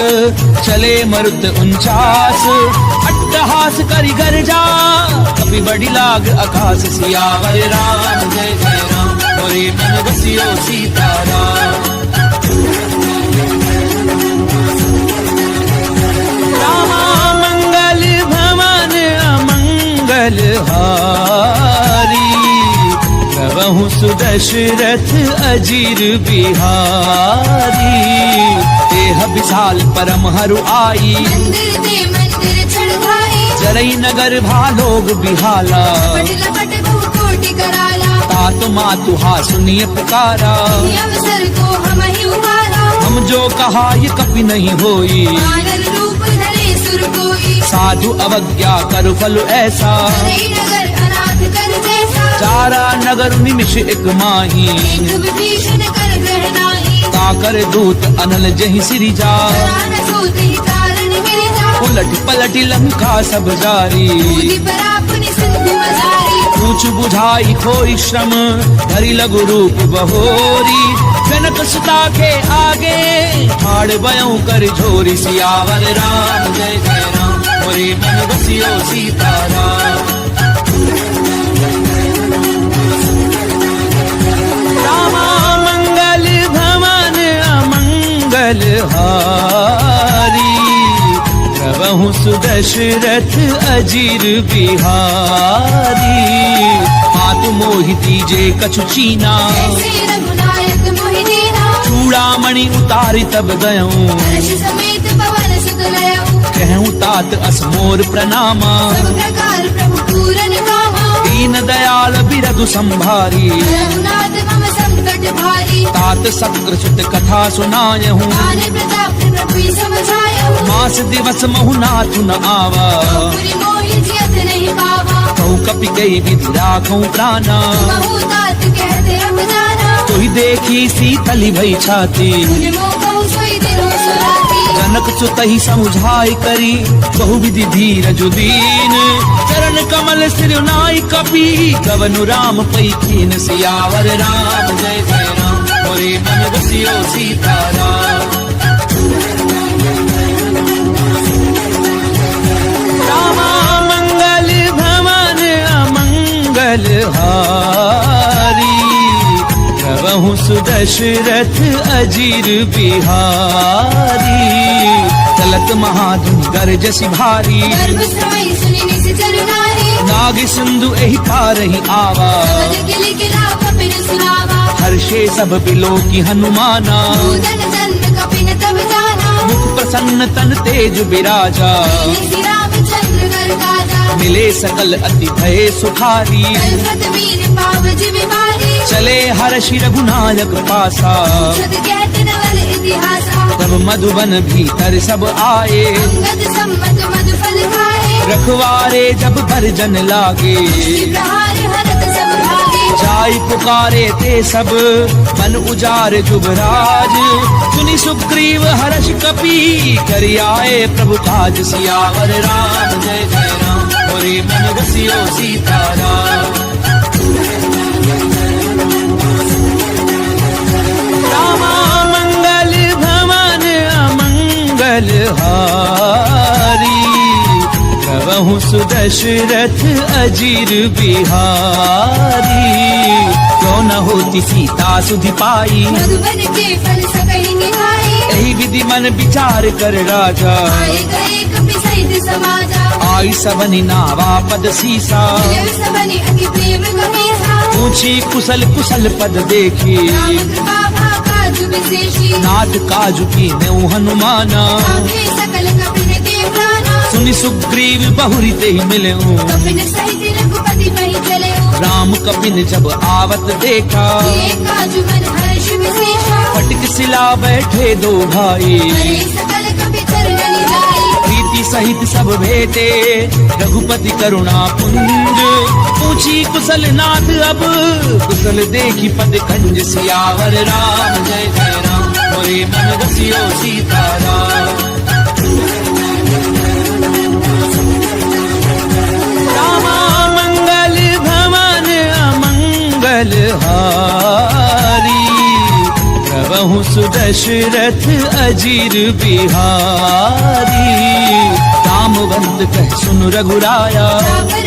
चले मरुत 49। अट्टहास करि गर्जा कपि बड़ी लाग आकाश। सियावर राम जय जय राम, मोरे मन बसियो सीताराम। रामा मंगल भवन अमंगल हारी। प्रभु सुदशरथ अजीर बिहारी। देह विशाल परम हरु आई, मंदिर दे मंदिर चढ़ाई। जरई नगर भालोग बिहाला। पट लपट बहु कोटि कराला, तात मातु हा सुनिय पुकारा। ये अवसर को हम ही उबारा। हम जो कहा ये कपि नहीं होई, वानर रूप धरे सुर कोई। साधु अवज्ञा कर फल ऐसा। हरे नगर अनाथ कर जैसा, चारा नगर निमिष एक माही। एक विभीषण कर ग्रहणाई। ताकर दूत अनल जहि सिरिजा। प्राण सूत ही कारण मिल जा, उलट पलट लंका सब जारी। कूदी परा पुनि सिंधु मजारी। पूछ बुझाई खोई श्रम धरि लघु रूप बहोरी। जनक सुता के आगे ठाड़ बयऊ कर झोरी। सियावर राम जय जय राम, मोरे मन बसियो सीताराम। रामा मंगल भवन अमंगल हारी। प्रभु सुदशरथ अजीर बिहारी। मातु मोहि दीजे कछु चीना, ऐसे रघुनायक मोहि दीना। चूड़ामणि उतारि तब गयऊं। हर्ष समेत पवन सुत लयऊ, कहूँ तात असमोर प्रणामा। सब प्रकार प्रभु पूरन कामा। दीन दयाल बिरधु संभारी। रघुनाथ मम संकट भारी। तात सकृत कथा सुनायहूँ। ज्ञान प्रताप प्रभु समझायऊ। मास दिवस महु नाथु न आवा। पुरि मोहि जियत नहीं पावा, कहूँ कपि कई विधि राखूं प्राणा। बहु तात कहते अब जाना। तोहि देखी सीतली भई छाती। पुनि मोह कहु सोई दिनो सुराती। जनक सुतहि समुझाई करी, बहु विधि धीरज दीन। चरण कमल सिर नाई कपि, गवनु राम पै कीन। सियावर राम जय जय राम, मोरे मन बसियो सीताराम। रामा मंगल भवन अमंगल हारी। प्रभु सुदशरथ अजीर बिहारी। चलत महाधुन गरजसि भारी। गर्भ समय सुनि निश्चर नारी। नाग सिंधु एहि पारहि आवा। पद किलि किला कपिन सुनावा। हर्षे सब बिलो की हनुमाना। पूजन जन्म कपिन तब जाना। मुख प्रसन्न तन तेज विराजा। श्री रामचंद्र कर काजा। मिले सकल अति भय सुखारी। कलपत वीर पाव जिम मारी। चले हर्षि रघुनायक पासा। सद कहत नवल इतिहासा। तब मधुबन भीतर सब आए। अंगद सम्मत मधु फल खाए। रखवारे जब भरजन लागे। प्रहार हरत सब भागे। जाई पुकारे ते सब मन उजार जुबराज। सुनि सुग्रीव हर्ष कपि करि आए प्रभु काज। सियावर राम जय जय राम, मोरे मन बसियो सीताराम। रामा मंगल भवन अमंगल हारी। प्रभु सुदशरथ अजीर बिहारी। क्यों न होती सीता सुधि पाई, मधुबन के फल सकहि निभाई। यही विधि मन विचार कर राजा। आए गए कपि सहित समाजा। आई सबनि नावा पद सीसा। देव सबनि अति प्रेम कपीसा। पूछी कुशल कुशल पद देखी। राम कृपा काजु विशेषी। नाथ काजु की नेउ हनुमाना। आखे सकल कपिन के प्राणा। सुनि सुग्रीव बहुरी ते मिले। कपिन सहित रघुपति पहि चले। राम कपिन जब आवत देखा, काजु मन हर्ष विशेषा, फटक सिला बैठे दो भाई। हरे सकल कपि चरण जाई, प्रीति सहित सब भेटे रघुपति करुणा पुंज। पूछी कुशल नाथ अब कुशल देखी पद कंज। सियावर राम जय जय राम, मोरे मन रसियो सीताराम। रामा मंगल भवन अमंगल हारी, प्रभु सुदशरथ अजीर बिहारी। रामवंत कह सुन रघुराया,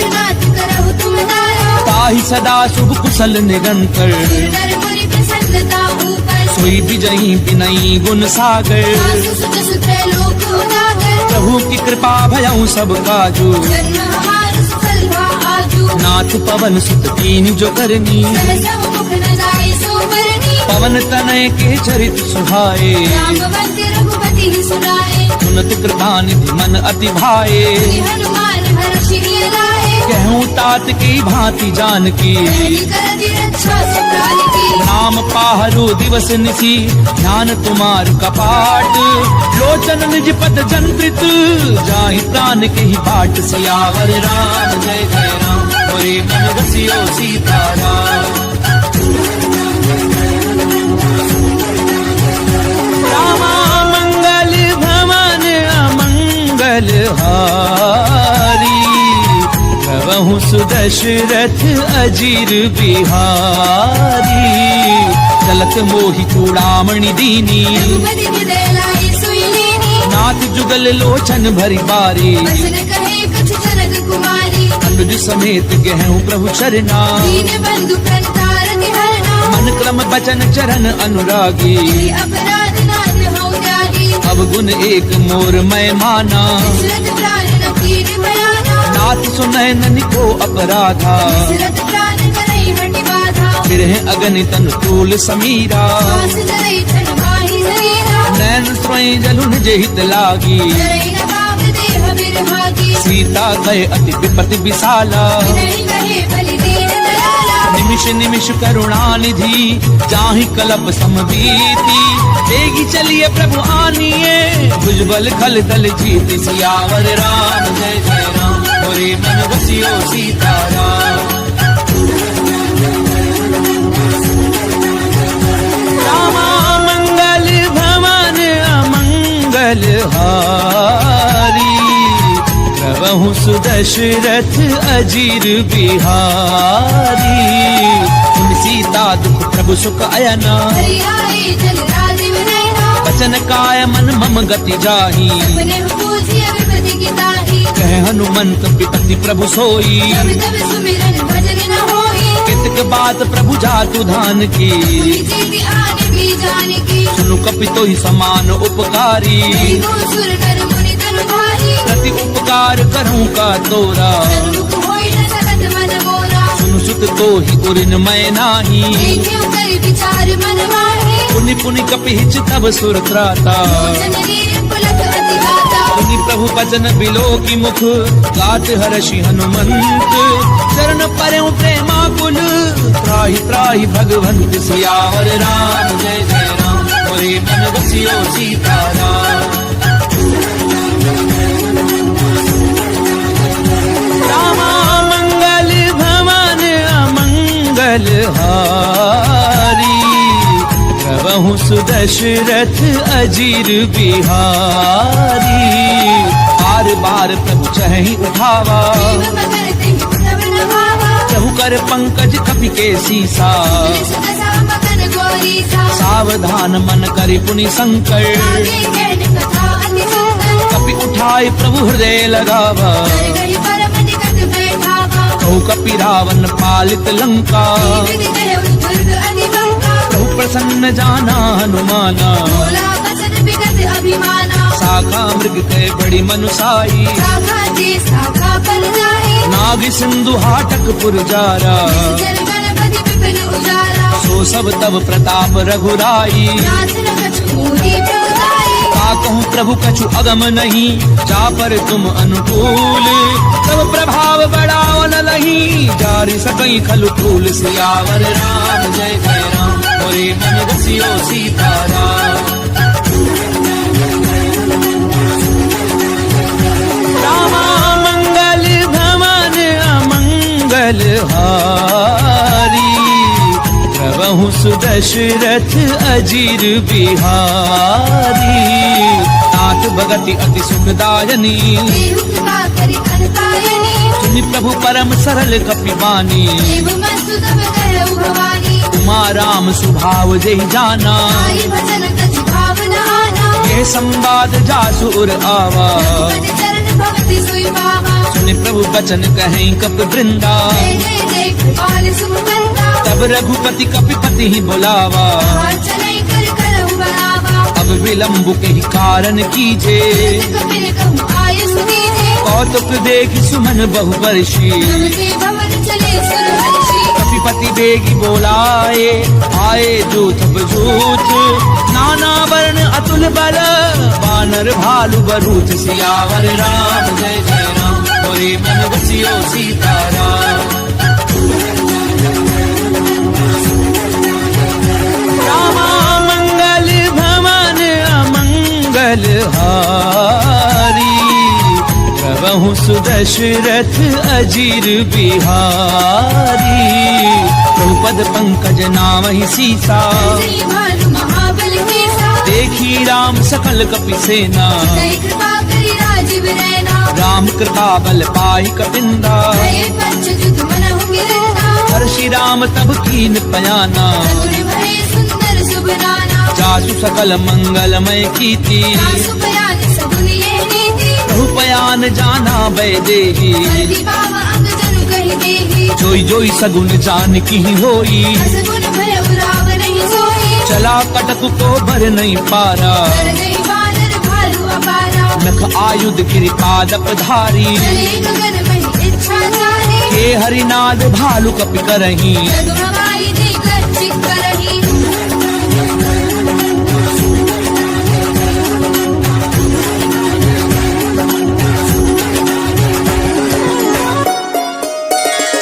नाथ करहु तुम दाया। ताहि सदा शुभ कुशल निरंतर, नर मुनि प्रसन्नता ऊपर। सोई विजयी विनयी गुण सागर। आसु सुत सुत लोक उजागर, प्रभु की कृपा भयउ सब काजू। जन्म हमार सुफल भा आजू। नाथ पवन सुत कीन्ही जो करनी, सहसा मुख न जाय सो बरनी। पवन तनय के चरित सुहाए। रामवंत रघुपति सुनाए, सुनत कृपा निधि मन अति भाए। हनुमान हर्षि लाए। कहूँ तात की भांति जानकी, कर दी रक्षा सुकाल की। नाम पाहरो दिवस निसी, ध्यान तुम्हार कपाट। लोचन निज पद जंत्रित, जाहि प्राण के ही बाट। सियावर राम जय जय राम, मोरे मन रसियो सीताराम। रामा मंगल भवन अमंगल हारी, प्रभु सुदशरथ अजीर बिहारी। चलत मोहि चूड़ामणि दीनी, रघुपति हृदय लाए सोई लेनी। नाथ जुगल लोचन भरी बारी। बसन कहे कछ जनक कुमारी, अनुज समेत गहूँ प्रभु चरना। दीन बंधु प्रणतारति हरना। मन क्रम बचन चरण अनुरागी, ये अपराध नाथ हौ त्यागी। अवगुण एक मोर मैं माना। दशरथ प्राण न कीन भयाना, नाथ सुनैन को अपराधा। दशरथ प्राण करई हटि बाधा। फिर है अगनितन तूल समीरा, पास धरई छन माहि शरीरा। नैन स्वयं जलु निज हित लागी। धरई न पाप देह बिरभागी। सीता गए अति विपति विशाला, विनय कहे बलि दीन दयाला। निमिष निमिष करुणा निधि, जाहि कलप समबीति। तेगी चलिए प्रभु आनिए, भुजबल खल दल जीति। सियावर राम जय जय राम, मोरे मन रसियो सीताराम। रामा मंगल भवन अमंगल हारी, प्रभु सुदशरथ अजीर बिहारी। सुन सीता दुख प्रभु सुख अयना, हरि आए जल राजीव नयना। वचन काय मन मम गति जाही। अपने पूजिय विपति की ताही, कह हनुमंत विपति प्रभु सोई। तब तब सुमिरन भजन न होई। कितक बात प्रभु जातु धान की, जीति आने की जान की। सुनु कपि तोहि समान उपकारी। दो सुर नर मुनि तनु भारी, प्रति उपकार करूं का तोरा। दुख होई न सकत मन मोरा। सुनु सुत तोहि उरिन मैं नाही। देखियो कर विचार मन माही, पुनि पुनि कपि हिच तब सुर त्राता। जन वीर पुलक अति गाता। सुनि प्रभु बचन बिलो की मुख, गात हर्षि हनुमंत। चरण परउ प्रेमाकुल, त्राहि त्राहि भगवंत। सियावर राम जय जय राम, मोरे मन रसियो सीताराम। रामा मंगल भवन अमंगल हारी, प्रभु सुदशरथ अजीर बिहारी। बार बार प्रभु चहि उठावा, देव मगर तेहि तब न भावा। चहु कर पंकज कपि के सीसा। सुदशा मगन गौरीसा, सावधान मन करि पुनि संकर। आगे कहन कथा अति सुंदर। कपि उठाए प्रभु हृदय लगावा, कर गई परम निकट बैठावा। कहु कपि रावण पालित लंका। विधि कहु दुर्ग अति बंका, प्रभु प्रसन्न जाना हनुमाना। बोला वचन विगत अभिमाना। शाखा मृग के बड़ी मनुसाई, शाखा जे शाखा पर जाए। नाग सिंधु हाटक पुरजारा। जल गणपति विपिन उजारा, सो सब तब प्रताप रघुराई। नाथ न कछु मूढ़ी प्रभुताई। कहूँ प्रभु कछु अगम नहीं, जा पर तुम अनुकूल। तब प्रभाव बढ़ाओ न लही, जारी सकई खलु फूल। सियावर राम जय जय राम, मोरे मन रसियो सीताराम। रामा मंगल भवन अमंगल हारी, प्रभु सुदशरथ अजीर बिहारी। नाथ भगति अति सुखदायनी, देहु कृपा करि अनतायनी। सुनि प्रभु परम सरल कपिबानी, देव मस्तु तब कहु भवानी। उमा राम स्वभाव जेहि जाना, आई भजन कछि भावना आना। ये संवाद जासु उर आवा, रघुपति चरण भगति सोई पावा। सुनि प्रभु बचन कहें कपि वृंदा, जय जय जय कृपाल सुमंता। तब रघुपति कपिपति ही बुलावा। चलै कर करहु बढ़ावा, अब विलम्ब के ही कारण कीजे, कपिल कहु आयु सुदीजे। कौतुक देखि सुमन बहु वर्षी, तुम के भवन चले सुरहर्षि। कपिपति बेगी बोलाए, आए दूत बजूत। नाना वर्ण अतुल बल, बानर भालु बरूथ। सियावर राम जय जय राम, मोरे मन बसियो सीताराम। रामा मंगल भवन अमंगल हारी, प्रभु सुदशरथ अजीर बिहारी। द्रौपद पंकज नामहि सीसा, जय भानु महाबल केसा। देखी राम सकल कपि सेना, जय कृपा करि राजीव रैना। राम कृपा बल पाई कपिंदा, जय पंचजुत मनहु गिरना। हर्षि राम तब कीन पयाना, सगुन भय सुंदर शुभ नाना। जासु सकल मंगलमय कीर्ति, सासु बयान सगुन ये नीति। रूपयान जाना वैदेही, हरि बाबा अंग जनु कहि देहि। जोई जोई सगुन जान की होई, सगुन भय उराव नहीं सोई। चला कटक को भर नहीं पारा, कर गई बानर भालु अपारा। नख आयुध गिरिपादप धारी, चले गगन महि इच्छा जारी। हे हरिनाद भालु कपि करही, जग हवाई देकर चिक करही।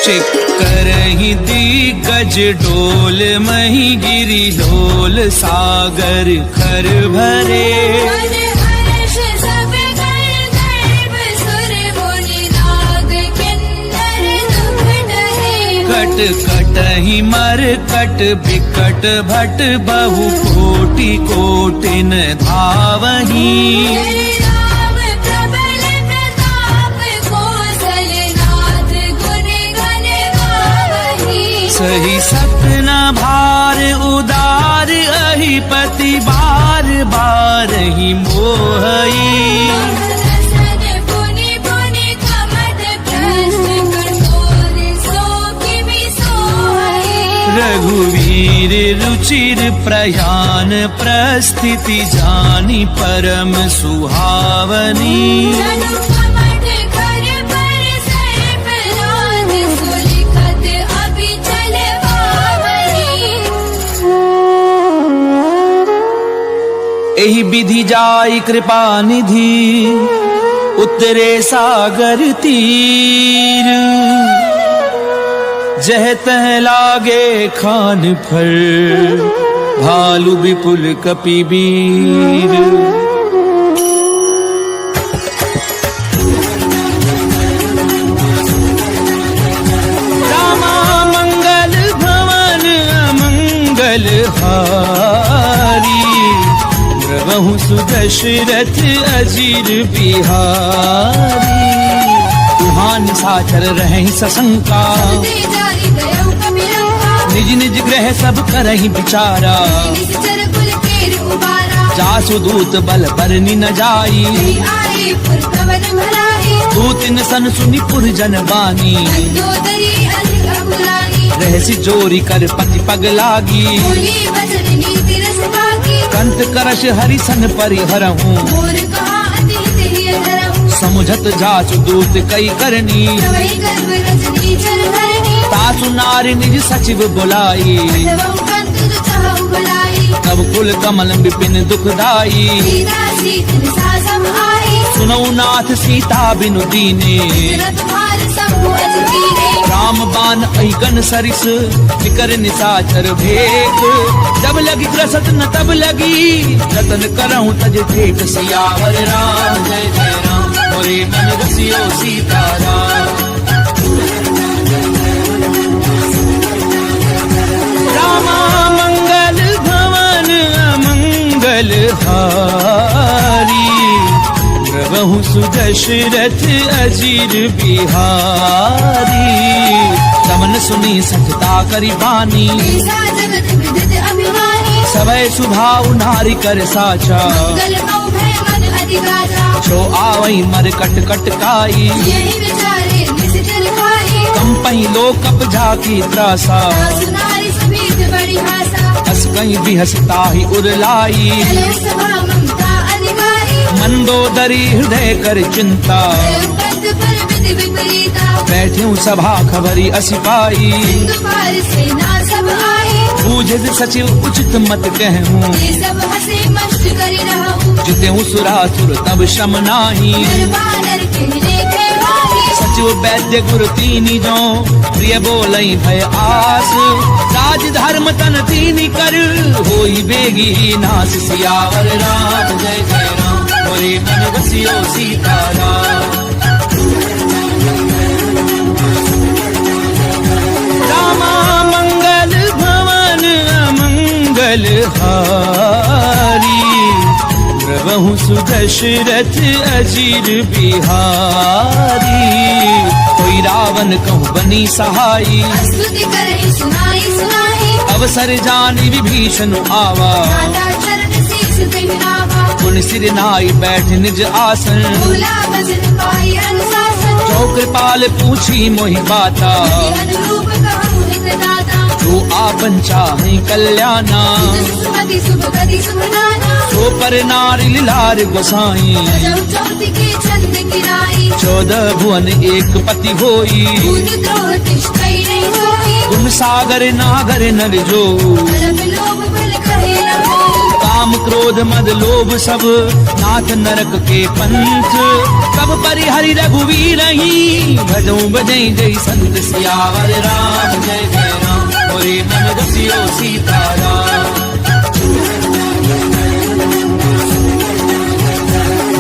चिक्करहि दिग्गज डोल मही गिरि ढोल, सागर खर भरे। मन हर्ष सब कर गर्भ सुर मुनि नाग किन्नर दुख डरे। कट कटहि मर कट बिकट भट, बहु कोटि कोटिन धावही। हरि राम प्रबल प्रताप, कौशलनाथ गुण गण गावही। सही सपना भार उदार, अहि पति बार बार ही मोहई। रसन पुनि पुनि कमद प्रश्न, कठोर सो किमि सोहई। रघुवीर रुचिर प्रयान, प्रस्थिति जानी परम सुहावनी। जनु कमठ कर पर सर्प राज, सुलिखत अभिचल पावनी। एहि विधि जाई कृपा निधि, उतरे सागर तीर। जह तह लागे खान फर, भालु विपुल कपि वीर। रामा मंगल भवन अमंगल हारी, प्रभु सुदशरथ अजीर बिहारी। तुहान साचर रहे सशंका, दे जारी गयो कपिलंका। निज निज ग्रह सब करहि विचारा। निश्चर कुल केर उबारा। जासु दूत बल बरनि न जाई, जय आए पुर कवन भलाई। दूतिन सन सुनि पुर जन बानी। अंजोदरी अधिक अबुलानी। रहसि जोरी कर पति पग लागी। बोली वचन नीति रस बाकी। कंत करश हरिसन परिहरहूँ, मोर कहा अति हित धरहूँ। समुझत जासु दूत कई करनी। प्रवहि गर्भ रजनी चर धरनी। तासु नारी निज सचिव बुलाई, अथवा कंत जो चाहु भलाई। तब कुल कमल विपिन दुखदाई। सीता सीतन सासम आई, सुनऊ नाथ सीता बिनु दीने, बिन तुम्हार शंभु अज कीने। राम बाण अहिकन सरिस निकर निशाचर भेक, जब लगी ग्रसत न तब लगी जतन करहूं तज ठेक। सियावर राम जय जय राम, मोरे मन रसियो सीताराम। रामा मंगल भवन अमंगल हारी, प्रभु सुदशरथ अजीर बिहारी। दमन सुनी सचता करी बानी, ऐसा जगत विदित अभिमानी। सवै सुभाव नारी कर साचा, मंगल मऊ भय मन अधिगाचा। छो आवई मर कट कट काई, यही विचारे निशिचर खाई। कंपई लो कप झाकी त्रासा, सुनारी सभीत बड़ी भाषा। हस कहीं भी हंसता ही उरलाई। चले सभा ममता अधिकारी, मंदोदरी हृदय कर चिंता, पद पर विधि विपरीता। बैठ्यूं सभा खबरी असिपाई। सिंधु पार सेना सब आई, बूझे सचिव उचित मत कहूँ, ये सब हंसे मस्त करी रहूं। जितेऊ सुरासुर तब शम नाही। निर्वाणर कहने के वाही, सचिव वैद्य गुरु तीनी जो, प्रिय बोलई भय आस। राज धर्म तन तीनी कर, होई बेगी नास। सियावर राम जय जय राम, मोरे मन रसियो सीताराम। रामा मंगल भवन अमंगल हारी, प्रभु सुदशरथ अजीर बिहारी। कोई रावण कहूँ बनी सहाई, स्तुति करे सुनाई सुनाई। अवसर जानी विभीषण आवा, नाता चरण शीश पहनावा। पुन सिर नाई बैठ निज आसन। भूला भजन पाई अनुशासन, जो कृपाल पूछी मोहि बाता, अनुरूप कहूँ हितदाता। जो आपन चाहे कल्याणा, सुमति शुभ गति शुभ नाना। तो पर नारी लार गोसाई। जब चौथी के छंद किराई, 14 भुवन एक पति होई। दूध द्रोह तिष्ठई नहीं होई। गुण सागर नागर नर जो, अलग लोभ बल कहे न होई। काम क्रोध मद लोभ सब नाथ नरक के पंथ। कब परिहरि रघुवीर ही, भजऊं बजई जय संत। सियावर राम जय जय राम, मोरे मन रसियो सीताराम।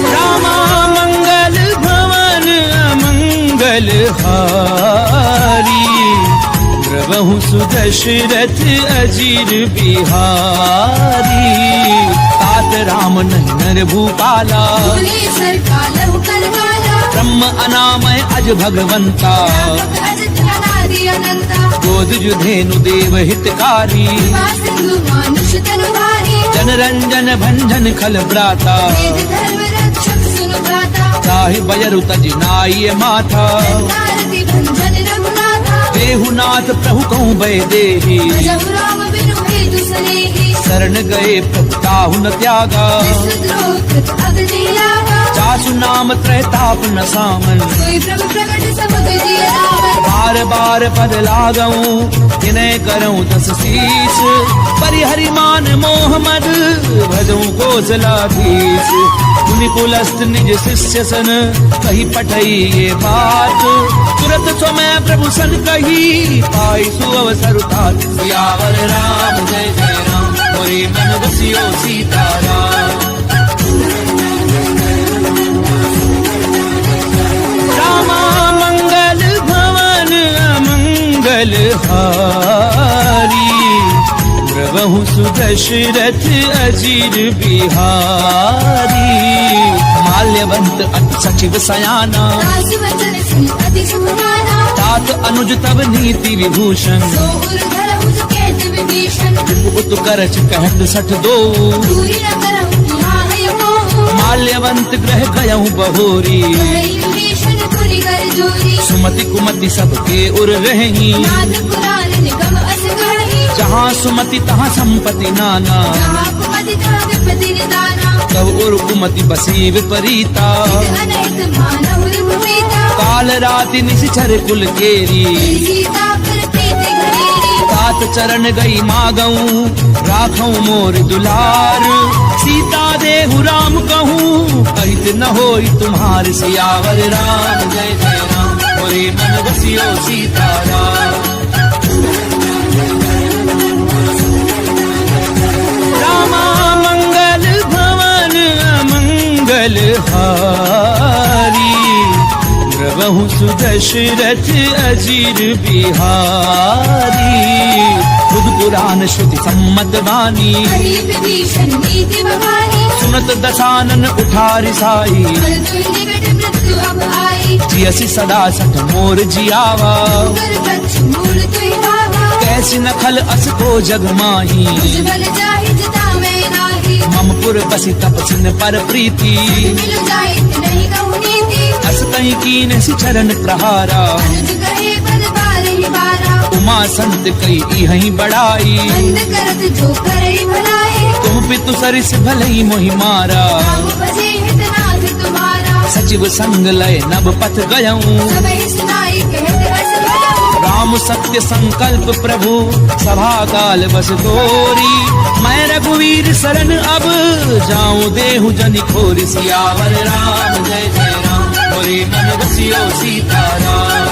रामा मंगल भवन अमंगल हारी, प्रभु सुदशरथ अजीर बिहारी। तात राम नहीं नर भूपाला, भुवनेश्वर कालहु करवाला। ब्रह्म अनामय अज भगवंता। अजित अनादि अनंता, गोद जुधेनु देव हितकारी। सिंधु मानुष तनुभारी। जन रंजन भंजन खल भ्राता, वेद धर्म रक्षक सुनु भ्राता। ताहि बयरु तज नाई माथा। नारति भंजन रघुनाथा, देहुनाथ प्रभु कहूँ भय देहि। भजहु राम बिनु हेतु सनेहि। शरण गए प्रभु ताहु न त्यागा, विश्वद्रोह कृत अग्नि लागा। जासु नाम त्रैताप न सामन। सोई प्रभु प्रकट समुद्र दिय रावण। बार बार पद लागऊं, विनय करऊं 10 शीस। परिहरि मान मोह मद, भजऊं कौशलाधीश। मुनि पुलस्त निज शिष्य सन, कही पठई ये बात। तुरत समय प्रभु सन कही, पाई सुअवसर तात। सियावर राम जय जय राम, मोरे मन रसियो सीताराम। रामा मंगल भवन अमंगल हारी, प्रभु सुदशरथ अजीर बिहारी। माल्यवंत अति सचिव सयाना, दासी वचन सुनि अति सुभाना। तात अनुज तब नीति विभूषण। सो उर धरहु जो कहत विभीषण। उत करच कहत 62। दूरी न करहु यहाँ है मोह। माल्यवंत ग्रह गयहु बहोरी। कहि विभीषण पुरि कर जोरी। सुमति कुमति सबके उर रही। नाथ पुराण निगम अस गढ़ही। जहाँ सुमति तहाँ संपत्ति नाना। जहाँ कुमति तहाँ विपत्ति निदाना। तब उर कुमति बसी विपरीता। अनहित मानव रिपुपीता। काल राति निशिचर कुल केरी। सीता पर प्रीति घनेरी। तात हाथ चरण गई मागऊं राखऊं मोर दुलार। सीता देहु राम कहूँ कहित न होई तुम्हार। सियावर राम जय जय राम मोरे मन बसियो सीताराम। रामा मंगल भवन अमंगल हारी। प्रभु सुदशरथ अजीर बिहारी। खुद पुराण श्रुति सम्मत वाणी कही विभीषण नीति बखानी। सुनत दशानन उठारि साई। मृत्यु निकट मृत्यु अब आई। जियसि सदा सठ मोर जियावा। कर वृक्ष मूल तुई भावा। कैसी नखल अस को जग माही। मुझ बल जाहि जिता मैं नाही। मम पुर बसि तपसिन पर प्रीति। मिल जाहि नहीं कहूँ नीति। अस कहीं कीन सि चरण प्रहारा। अनुज कहे पद बारहि बारा। उमा संत कई इहहि बड़ाई। बंद करत जो करहि भलाई। तुम पितु सरिस भलई मोहि मारा। राम बजे हित नाथ तुम्हारा। सचिव संग लय नभ पथ गयऊं। सबहि सुनाई कहत हस भयऊं। राम सत्य संकल्प प्रभु सभा काल बस तोरी। मैं रघुवीर शरण अब जाऊं देहु जनि खोरि। सियावर राम जय जय राम मोरे मन बसियो सीताराम।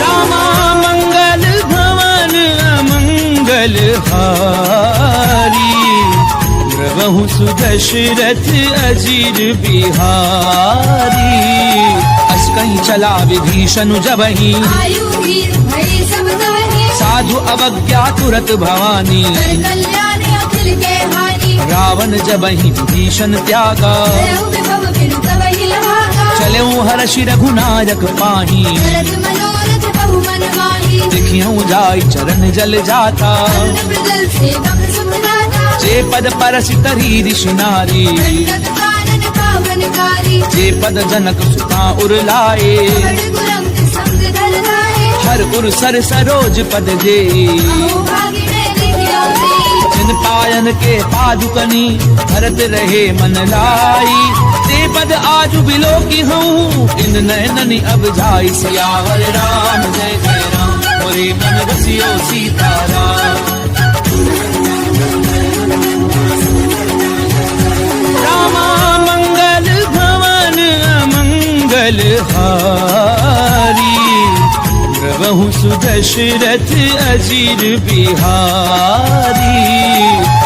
रामा मंगल भवन अमंगल हारी। प्रभु सुदशरथ अजीर बिहारी। अस कहीं चला विभीषण जबहि। आयु वीर भय सब तवहि। साधु अवज्ञा तुरत भवानी। कर कल्याण अखिल के हानि। रावण जबहि विभीषण त्यागा। भयउ विभव बिनु तवहि लभागा। चलऊं हर्षि रघुनायक पाही। भरत मनोरथ बहु मन माही। देखियूं जाई चरण जल जाता। अन्न मृदल सेवक सुख दाता। जे पद परसि तरी ऋषि नारी। दंडक कानन पावनकारी। जे पद जनक सुता उरलाए। बड़ गुरंग संग धर लाए। हर उर सर सरोज पद जे। अहो भागी मैं देखियो से। जिन पायन के पादुकनी भरत रहे मन लाई। ते पद आजु बिलो की हूँ इन नैननि अब जाई। सियावर राम जय जय राम मोरे मन बसियो सीताराम। रामा मंगल भवन अमंगल हारी। प्रभु सुदशरथ अजीर बिहारी।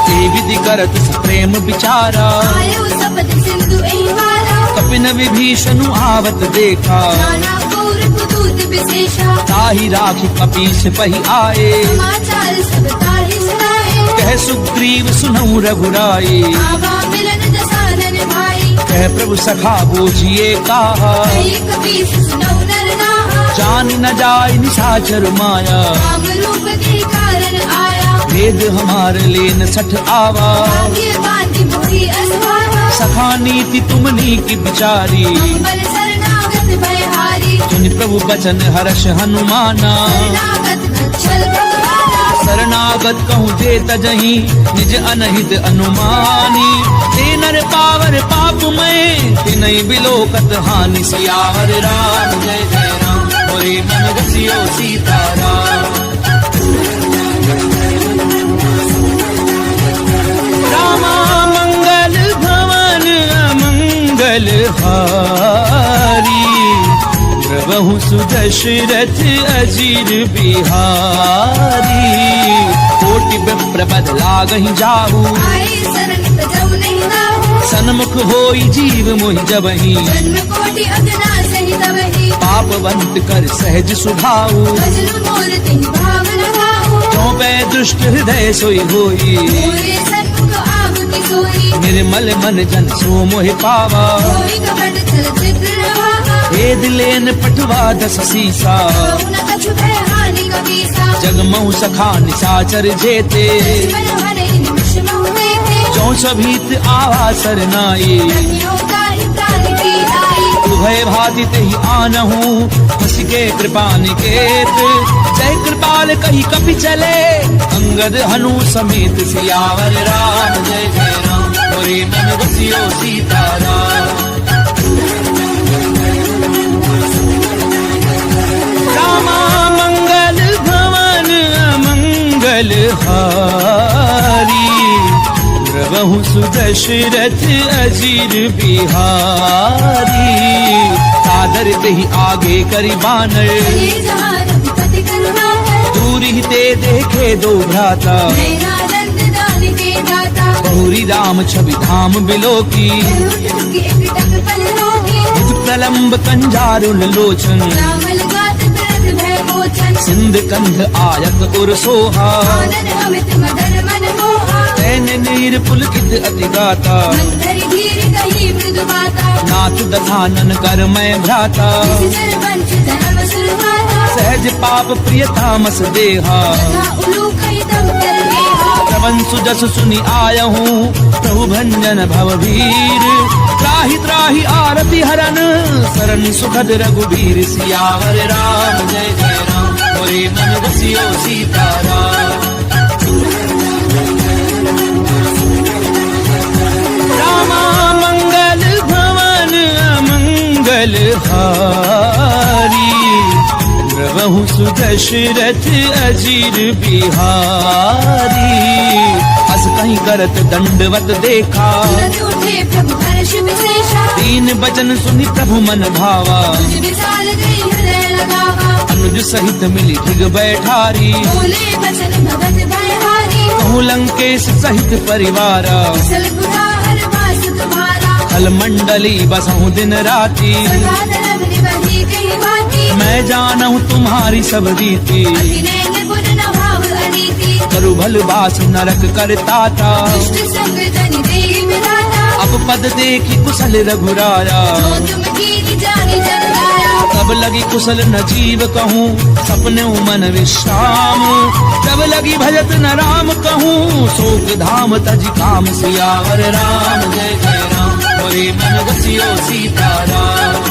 ते विधि करत प्रेम विचारा। आयु सपद सिंधु एहि वारा। कपिन विभीषण आवत देखा। नाना पौर पुतूत विशेषा। ताहि राखि कपीस पहि आए। समाचार सब ताहि सुनाए। कह सुग्रीव सुनऊ रघुराई। आवा मिलन दसानन भाई। कह प्रभु सखा बूझिए काहा। कही कपीस सुनऊ नर नाहा। जान न जाय निशाचर माया। राम रूप के कारण आया। वेद हमार लेन सठ आवा। भाग्य बांधि मोहि असवारा। सखा नीति तुमनी की बिचारी। बल शरणागत भयहारी। सुनि प्रभु बचन हर्ष हनुमाना। शरणागत वत्सल भगवाना। शरणागत कहूँ जे तजहि निज अनहित अनुमानी। ते नर पावर पाप में तिनहि बिलोकत हानि। सियावर राम जय जय राम मोरे मन बसियो सीताराम। रामा मंगल भवन अमंगल हारी। प्रभु सुदशरथ अजीर बिहारी। कोटि विप्र पद लागहि जाहू। आए शरण तजौ नहीं नाहु। सन्मुख होई जीव मोहि जबहि। जन्म कोटि अगना सहि तवहि। पापवंत कर सहज सुभाऊ। भजनु मोर तिहि भावन भाऊ। क्यों पै दुष्ट हृदय सोई होई। मोरे सन्मुख आहुति सोई। निर्मल मन जन सो मोहि पावा। कोई कपट छल चित्र नभावा। वेद लेन पठवा दस सीसा। कहु न कछु भय हानि कबीसा। जगमऊ सखा निशाचर जेते। मन हरहि निमिष महु देते। जो सभीत आवा सरनाई। रखियो ताहि प्राण की आई। उभय भाति तेहि आनहु हंस के कृपा निकेत। जय कृपाल कही कपि चले अंगद हनु समेत। सियावर राम जय जय राम मोरे मन बसियो सीताराम। रामा मंगल भवन अमंगल हारी, प्रभु सुदशरथ अजीर बिहारी। सादर ते ही आगे करी बानर, ये जहाँ रघुपति करुणाकर, दूर ही ते देखे दो भ्राता। नयनानंद दान के दाता, बहुरी राम छवि धाम बिलो की, उठ एक टक पल रोगी। प्रलम्ब कंजारुल लोचन, राम लगात तुरंत भय मोचन, सिंध कंध आयत उर सोहा। आनन अमित मदन मन मोहा, नैन नीर पुलकित अति गाता। मंदर धीर कही मृदु बाता, नाथ दधानन कर मैं भ्राता। जर वंश धर्म सुरवाता, सहज पाप प्रिय तामस देहा। तथा उलूक तब कर गेहा। श्रवण सुजस सुनि आयहूँ, प्रभु भंजन भव वीर। त्राहि त्राहि आरति हरन, शरण सुखद रघुबीर। सियावर राम जय जय राम, मोरे मन बसियो सीताराम। रामा मंगल भवन अमंगल हारी, प्रभु सुदशरथ अजीर बिहारी। अस कहीं करत दंडवत देखा, तुरंत उठे प्रभु हर्ष विशेषा, दीन बचन सुनि प्रभु मन भावा। तुझ विशाल गई हृदय लगावा, अनुज सहित मिली ठिग बैठारी। बोले बचन भगत भयहारी। कहूँ लंकेश सहित परिवारा, कुशल गुराहर वास तुम्हारा, हल मंडली बसहूँ दिन राती। सदा धर्म निवही कही बाती, मैं जानहूँ तुम्हारी सब रीति। अति नैन गुण न भाव अनीति, करु भल बास नरक करताता। दुष्ट संग जनि देहि विधाता, अब पद देखी कुशल रघुराया। जो तुम कीनी जानी जन गाया। तब लगी कुशल न जीव कहूँ, सपने मन विश्राम। तब लगी भजत न राम कहूँ, शोक धाम तज काम। सियावर राम जय जय राम, मोरे मन बसियो सीताराम।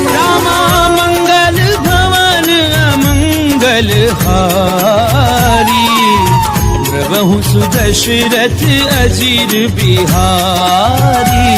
रामा मंगल भवन अमंगल हारी, प्रभु सुदशरथ अजीर बिहारी।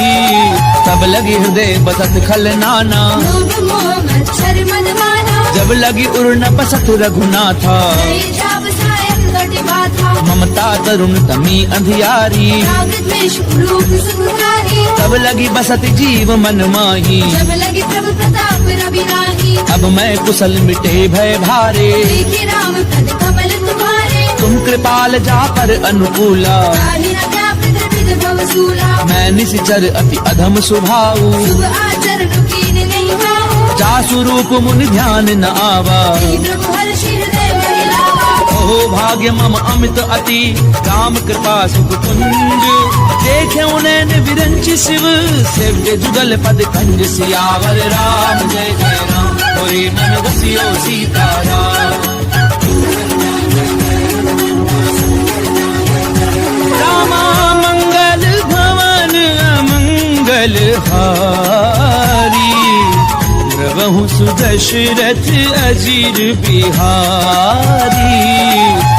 तब लगी हृदय बसत खल नाना, लोभ मोह मच्छर मद माना, जब लगी उर न बसत रघुनाथा। जय जाप सायक घट बाधा, ममता तरुण तमी अंधियारी। राग द्वेष उलूक सुखकारी, तब लगी बसत जीव मन माही। जब लगे प्रभु प्रताप रवि राही। अब मैं कुशल मिटे भय भारे, देखे राम पद कमल तुम्हारे, तुम कृपाल जा पर अनुकूला। ताहि न व्याप द्रवित भव सूला, मैं निश्चर अति अधम स्वभाव। शुभ आचरण कीन नहीं भाव, जा स्वरूप मुनि ध्यान न आवा। तेहि प्रभु हर्ष हृदय महिलावा। ओहो भाग्य मम अमित अति, राम कृपा सुख कुंज। देखे उनैन विरंच शिव, सेव्य जुगल पद कंज। सियावर राम जय जय राम, मोरे मन बसियो सीताराम। रामा मंगल भवन अमंगल हारी, प्रभु सुदशरथ अजीर बिहारी।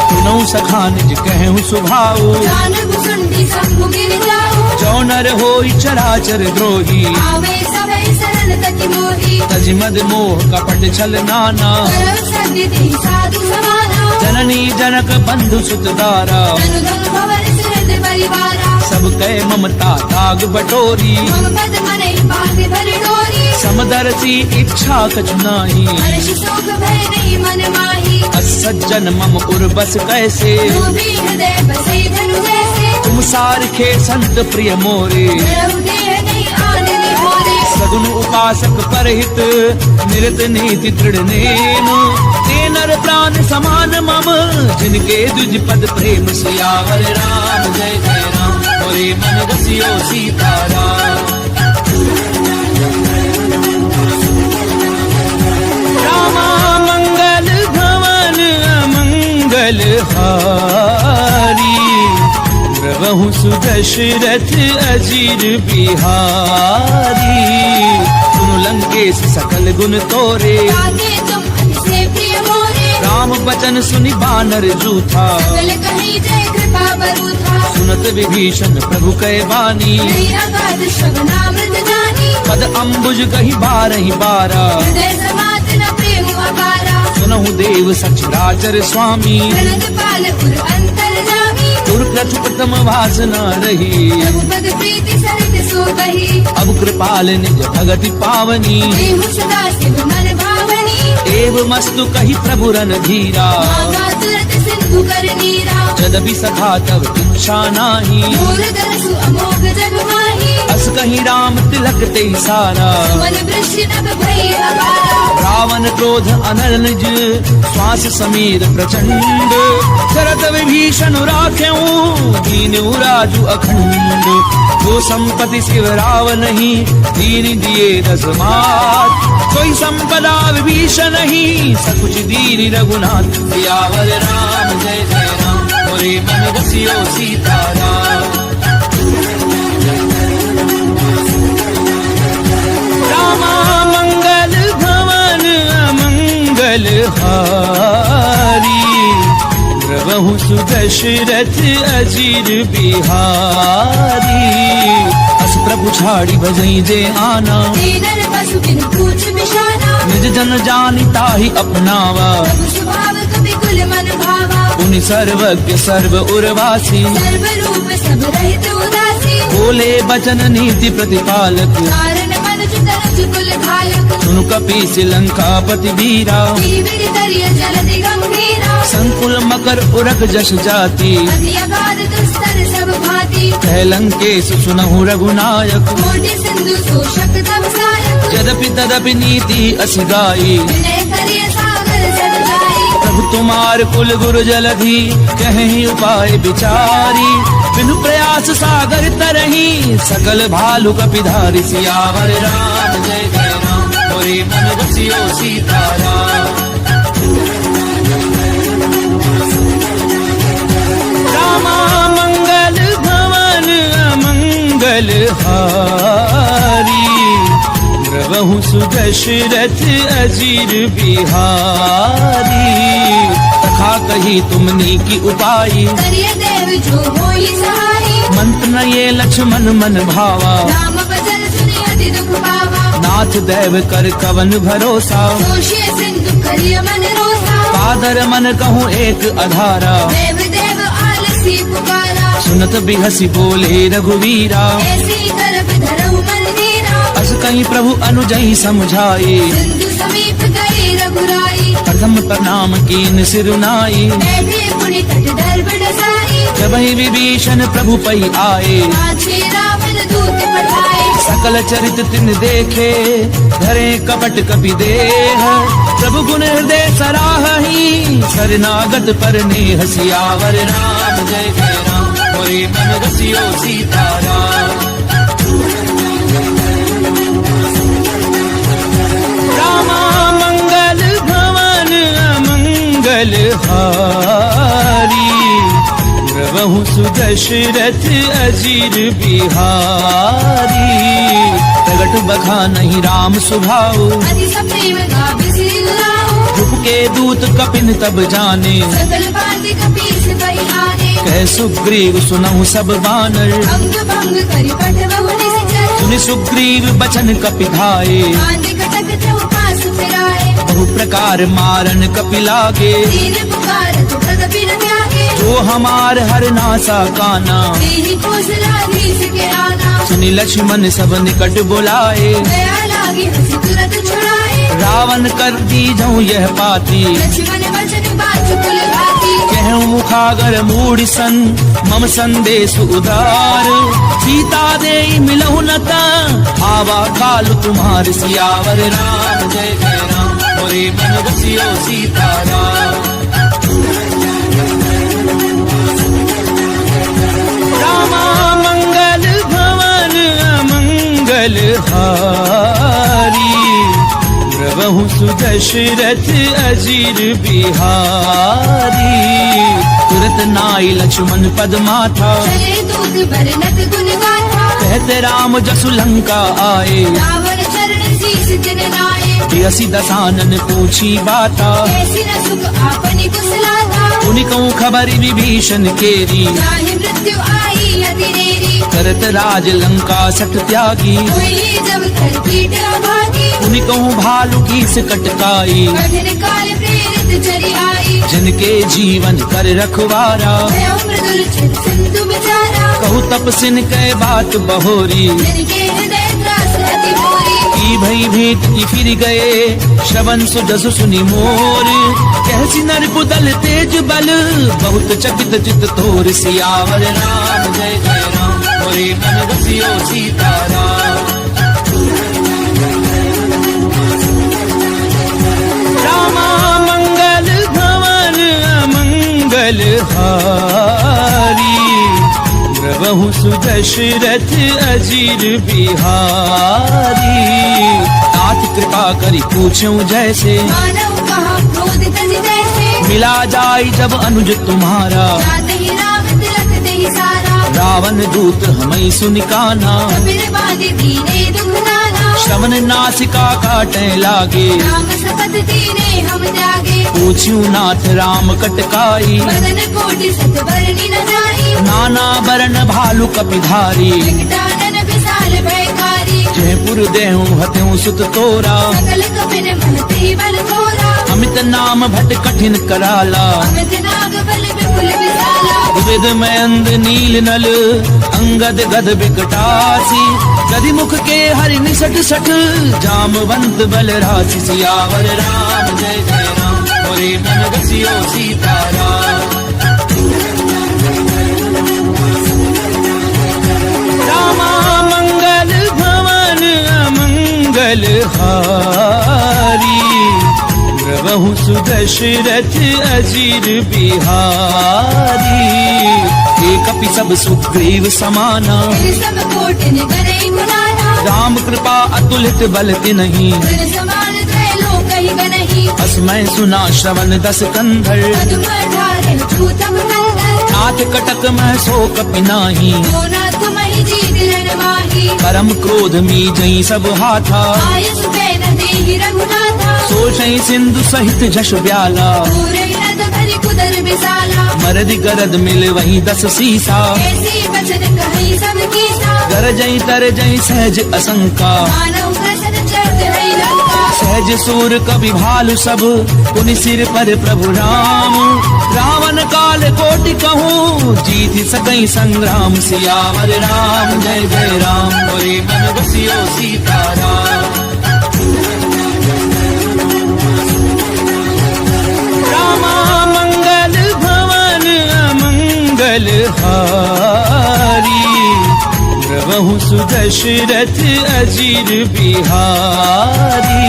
सुनौ सखा निज कहूँ सुभाऊ, जान भुसुंडी शंभु गिर जाऊ। जो नर होई चराचर द्रोही। आवे सभै शरण तति मोही, तज मद मोह कपट छल नाना। करव सद्य तेहि साधु समाना। जननी जनक बंधु सुत दारा, धन धन भवन सुरत परिवारा। सब कह ममता ताग बटोरी। मम पद मनहि बांधे भरि डोरी, समदर्शी इच्छा कछु नाही। हर्ष शोक भय नहीं मन माही। असज्जन मम उर बस कैसे, लोभी हृदय बसई धनु जैसे। तुम सारखे संत प्रिय मोरे। द्रव देह नहीं आन निहोरे, सगुन उपासक परहित, निरत नीति दृढ़ नेम। ते नर प्राण समान मम, जिनके दुज पद प्रेम। सियावर राम जय जय राम, मोरे मन बसियो सीताराम। रामा मंगल भवन अमंगल हारी, प्रभु सुदशरथ अजीर बिहारी। सुनु लंकेश सकल गुण तोरे, ताके तुम अति से प्रिय मोरे। राम बचन वचन सुनि बानर जूथा, सकल कहीं जय कृपा बरूथा। सुनत विभीषण प्रभु कहे बानी, नहीं अगाध श्रवणामृत जानी। पद अम्बुज कही बारहि बारा, हृदय समात न प्रेम अपारा। सुनहु देव सचराचर स्वामी, प्रणत पाल उर अंतर जामी। तुर प्रथु प्रथम वासना रही, रघुपद प्रीति सरित सो कही। अब कृपाल निज भगति पावनी, देहु सदा शिव मन भावनी। एवमस्तु कही प्रभु रन धीरा, मांगा तुरत सिंधु कर नीरा। यद्यपि सखा तब इच्छा नाही, मोर दरसु अमोघ जग माही। अस कहीं राम तिलक ते सारा, मन वृष्टि नभ भई अपारा। रावण क्रोध अनल निज, श्वास समीर प्रचंड, शरद विभीषण राख्यऊ, दीनऊ राजु अखंड। जो संपत्ति शिव रावण ही, दीन दिए दस मात। कोई संपदा विभीषण ही, सकुच दीन रघुनाथ। सियावर राम जय जय राम, मोरे मन बसियो सीताराम। रामा मंगल भवन अमंगल हारी, प्रभु सुदशरथ अजीर बिहारी। अस प्रभु छाड़ी भजई जे आना, दीनर पशु बिन पूछ बिशाना। निज जन जानि ताहि अपनावा, प्रभु स्वभाव कपि कुल मन भावा। पुनि सर्वज्ञ सर्व उर्वासी, सर्व रूप सब रहित उदासी। बोले बचन नीति प्रतिपालक, कारण मन चित कुल घायक। सुनु कपीस लंकापति वीरा, वीर दरिय जलधि गंभीरा। संकुल मकर उरग जस जाति, अति अगाध दुस्तर सब भांति। कह लंकेश सुनहु रघुनायक। कोटि सिंधु शोषक तब सायक। यद्यपि तदपि नीति असि गाई, विनय करिय सागर जल जाई। प्रभु तुम्हार कुल गुरु जलधि, कहीं उपाय विचारी। बिनु प्रयास सागर तरही, सकल भालु कपिधारी। सियावर राम जय जय राम, मोरे मन बसियो सीताराम। रामा मंगल भवन अमंगल हारी, प्रभु सुदशरथ अजीर बिहारी। तथा कही तुमने की उपाई, करिय देव जो होई सहाई। मंत्र न ये लक्ष्मण मन भावा, राम बचन सुनि अति दुख पावा। नाथ देव कर कवन भरोसा, दोषी सिंधु करिय मन रोसा। कादर मन कहूँ एक अधारा, देव देव आलसी पुकारा। सुनत बिहसी बोले रघुवीरा। ऐसी करब धरऊ मन धीरा। अस कहीं प्रभु अनुजहि समझाए, सिंधु समीप गई रघुराई। प्रथम प्रणाम कीन सिरुनाई। बैठे पुनि तट दर्भ डसाई। जब ही विभीषण प्रभु पई आए, पाछे रावण दूत पठाए। सकल चरित तिन देखे, धरे कपट कपि देह। प्रभु गुण हृदय सराहहि, शरणागत पर नेह। सियावर राम जय जय राम, मोरे मन बसियो सीताराम। रामा मंगल भवन अमंगल हारी, प्रभु सुदशरथ अजीर बिहारी। प्रगट बखा नहीं राम सुभाऊ, अति सप्रेम गाभि श्री गुलाऊ। रूप के दूत कपिन तब जाने, सकल भांति कपीस परिहारे। कह सुग्रीव सुनहु सब बानर। अंग भंग करि पठ बहु निश्चर। सुनि सुग्रीव बचन कपि धाये, आंधी कटक चौपास फिराए। बहु प्रकार मारन कपि लागे। दीन पुकार तो तदपि न त्यागे। जो हमार हर नासा काना, देहि कौशलाधीश के आना। सुनि लक्ष्मण सब निकट बुलाए। दया लागे हंसी तुरंत छुड़ाए। रावण कर दीजहु यह पाती, लक्ष्मण वचन बात कुल घाती। कहूँ मुखागर मूढ़ सन, मम संदेश उदार। सीता दे मिलहु नता, आवा काल तुम्हार। सियावर राम जय जय राम, मोरे मन बसियो सीताराम। रामा मंगल भवन अमंगल हारी, प्रभु सुदशरथ अजीर बिहारी। तुरत नाई लक्ष्मण पद माथा, चले दूत बरनत गुण गाथा। कहते राम जसु लंका आए। रावण चरण द्वारकाधीश जिन लाए, बियसी दसानन पूछी बाता, कैसी न सुख आपने कुशलाता, उनि कहूँ खबर विभीषण केरी, चाहे मृत्यु आई अतिरेरी, करत राज लंका सठ त्यागी, हुई जब कर कीट अभागी, उनि कहूँ भालू की कटकाई, कठिन काल प्रेरित चली आई, जिनके जीवन कर रखवारा, भयो मृदुल चित सिंधु बिचारा, कहूँ तपसिन कै बात बहोरी, जिनके हृदय त्रास अति मोरी, की भई भेंट की फिर गए, श्रवण सुजस सुनि मोर, कहसी नर कुदल तेज बल, बहुत चकित चित तोर, सियावर राम जय जय राम, मोरे मन रसियो सीताराम। रामा मंगल भवन अमंगल हारी, प्रभु सुदशरथ अजीर बिहारी, तात कृपा करी पूछूं जैसे, मानव कहा क्रोध तज जैसे, मिला जाय जब अनुज तुम्हारा, जाते ही राम तिलक दे सारा, रावण दूत हमें सुनिकाना, फिर बांधे दीने दुख नाना, श्रवण नासिका काटे लागे, राम शपथ दीने हम त्यागे, पूछ्यूं नाथ राम कटकाई, बदन कोटि सत बरनी न जाई, नाना बरन भालु कपिधारी, विकटानन विशाल भयकारी, जयपुर देहूं हत्यूं सुत तोरा, सकल कपिन मन ते बल थोरा, अमित नाम भट कठिन कराला, अमित नाग बल विपुल विशाला, विविध मयंद नील नल, अंगद गद विकटासी, गदि मुख के हरि निसट सठ, जामवंत बल राशि, सियावर राम जय जय राम, मोरे मन रसियो सीताराम। रामा मंगल भवन अमंगल हारी, प्रभु सुदशरथ अजीर बिहारी, एक कपि सब सुग्रीव समाना, फिर सब कोटिन करे गुनाना, राम कृपा अतुलित बल तिन्हि, फिर समान त्रैलोक ही बनहि, असमय सुना श्रवण दस कंधर, पदुम ढारे छूतम कंधर, नाथ कटक मह सो कपि नाही, जो नाथ महि जीत रण माही, परम क्रोध मी जई सब हाथा, आयस बैन देहि रघुनाथा, सोचई सिंधु सहित जश ब्याला, पूरे नद भरि कुदर विशाला, मरद गरद मिल वही दस सीसा, ऐसी बचन कहि सब कीसा, गरजई तरजई सहज असंका, मानव प्रसन्न चढ़त है लंका, सहज सूर कवि भालु सब, पुनि सिर पर प्रभु राम, रावण काल कोटि कहूँ जीत सकई संग्राम, सियावर राम जय जय राम, मोरे मन बसियो सीताराम। रामा मंगल भवन अमंगल हारी, प्रभु सुदशरथ अजीर बिहारी,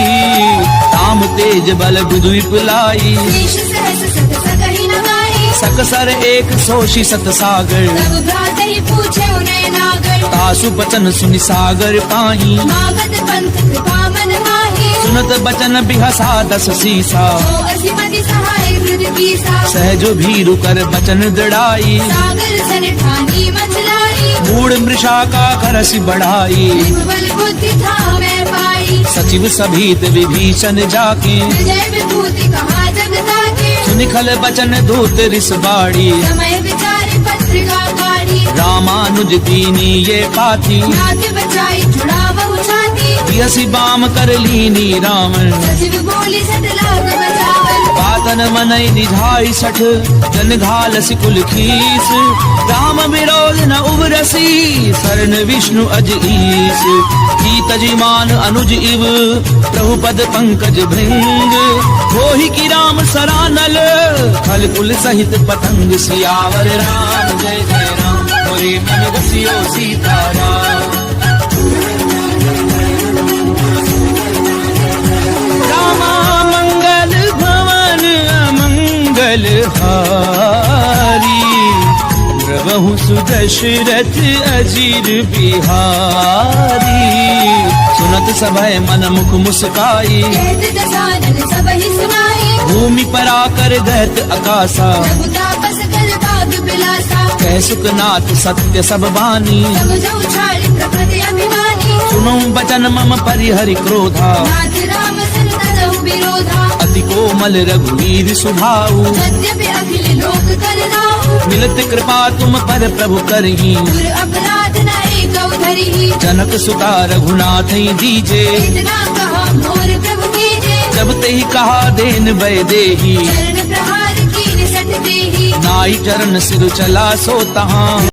राम तेज बल बुधु विपुलाई, शेष सहस सत सकहि न गाई, सकसर एक सोषी सत सागर, तब भ्राते ही पूछे उन्हें नागर, तासु बचन सुनि सागर पाही, मागत पंथ कृपा मन माही, सुनत बचन बिहसा दस सीसा, जो असिमति सहाय हृदय कीसा, सहजो भीरु कर बचन दृढ़ाई, सागर सन ठानी मचलाई, मूढ़ मृषा का करसि बढ़ाई, बल बुद्धि था मैं पाई, सचिव सभीत विभीषण जाके, विजय विभूति कहा जगता के, सुनिखल बचन दूत रिस बाड़ी, समय विचारे पत्रिका काढ़ी, रामानुज दीनी ये पाती, नाथ बचाई छुड़ा बहु छाती, यसी बाम कर लीनी रावण, सचिव बोली सत लाख बचावन, पातन मनई निधाई सठ, जन घाल सिकुल खीस, राम विरोध न उबरसी, शरण विष्णु अज ईस, की तजिमान अनुज इव, प्रभु पद पंकज भृंग, मोहि की राम सरानल, खल कुल सहित पतंग, सियावर राम जय जय राम, मोरे मन रसियो सीताराम। रामा मंगल भवन अमंगल हारी, प्रभु सुदशरथ अजीर बिहारी, सुनत सभय मन मुख मुस्काई, कहत दसानन सबहि सुनाई, भूमि पर आकर गहत अकाशा, प्रभु तापस कर बाग विलासा कह सुखनाथ सत्य सब बानी सब जो छाड़ी प्रकृति अभिमानी सुनो बचन मम परिहरि क्रोधा नाथ राम सन तजहु विरोधा अति कोमल रघुवीर सुभाऊ यद्यपि अखिल लोक करनाऊ मिलत कृपा तुम पर प्रभु करही दूर अपराध न एक धरिही जनक सुता रघुनाथ दीजे इतना कहा मोर प्रभु कीजे जब तेहि कहा देन भय देही चरण प्रहार कीन सट देही नाई चरण सिर चला सो तहाँ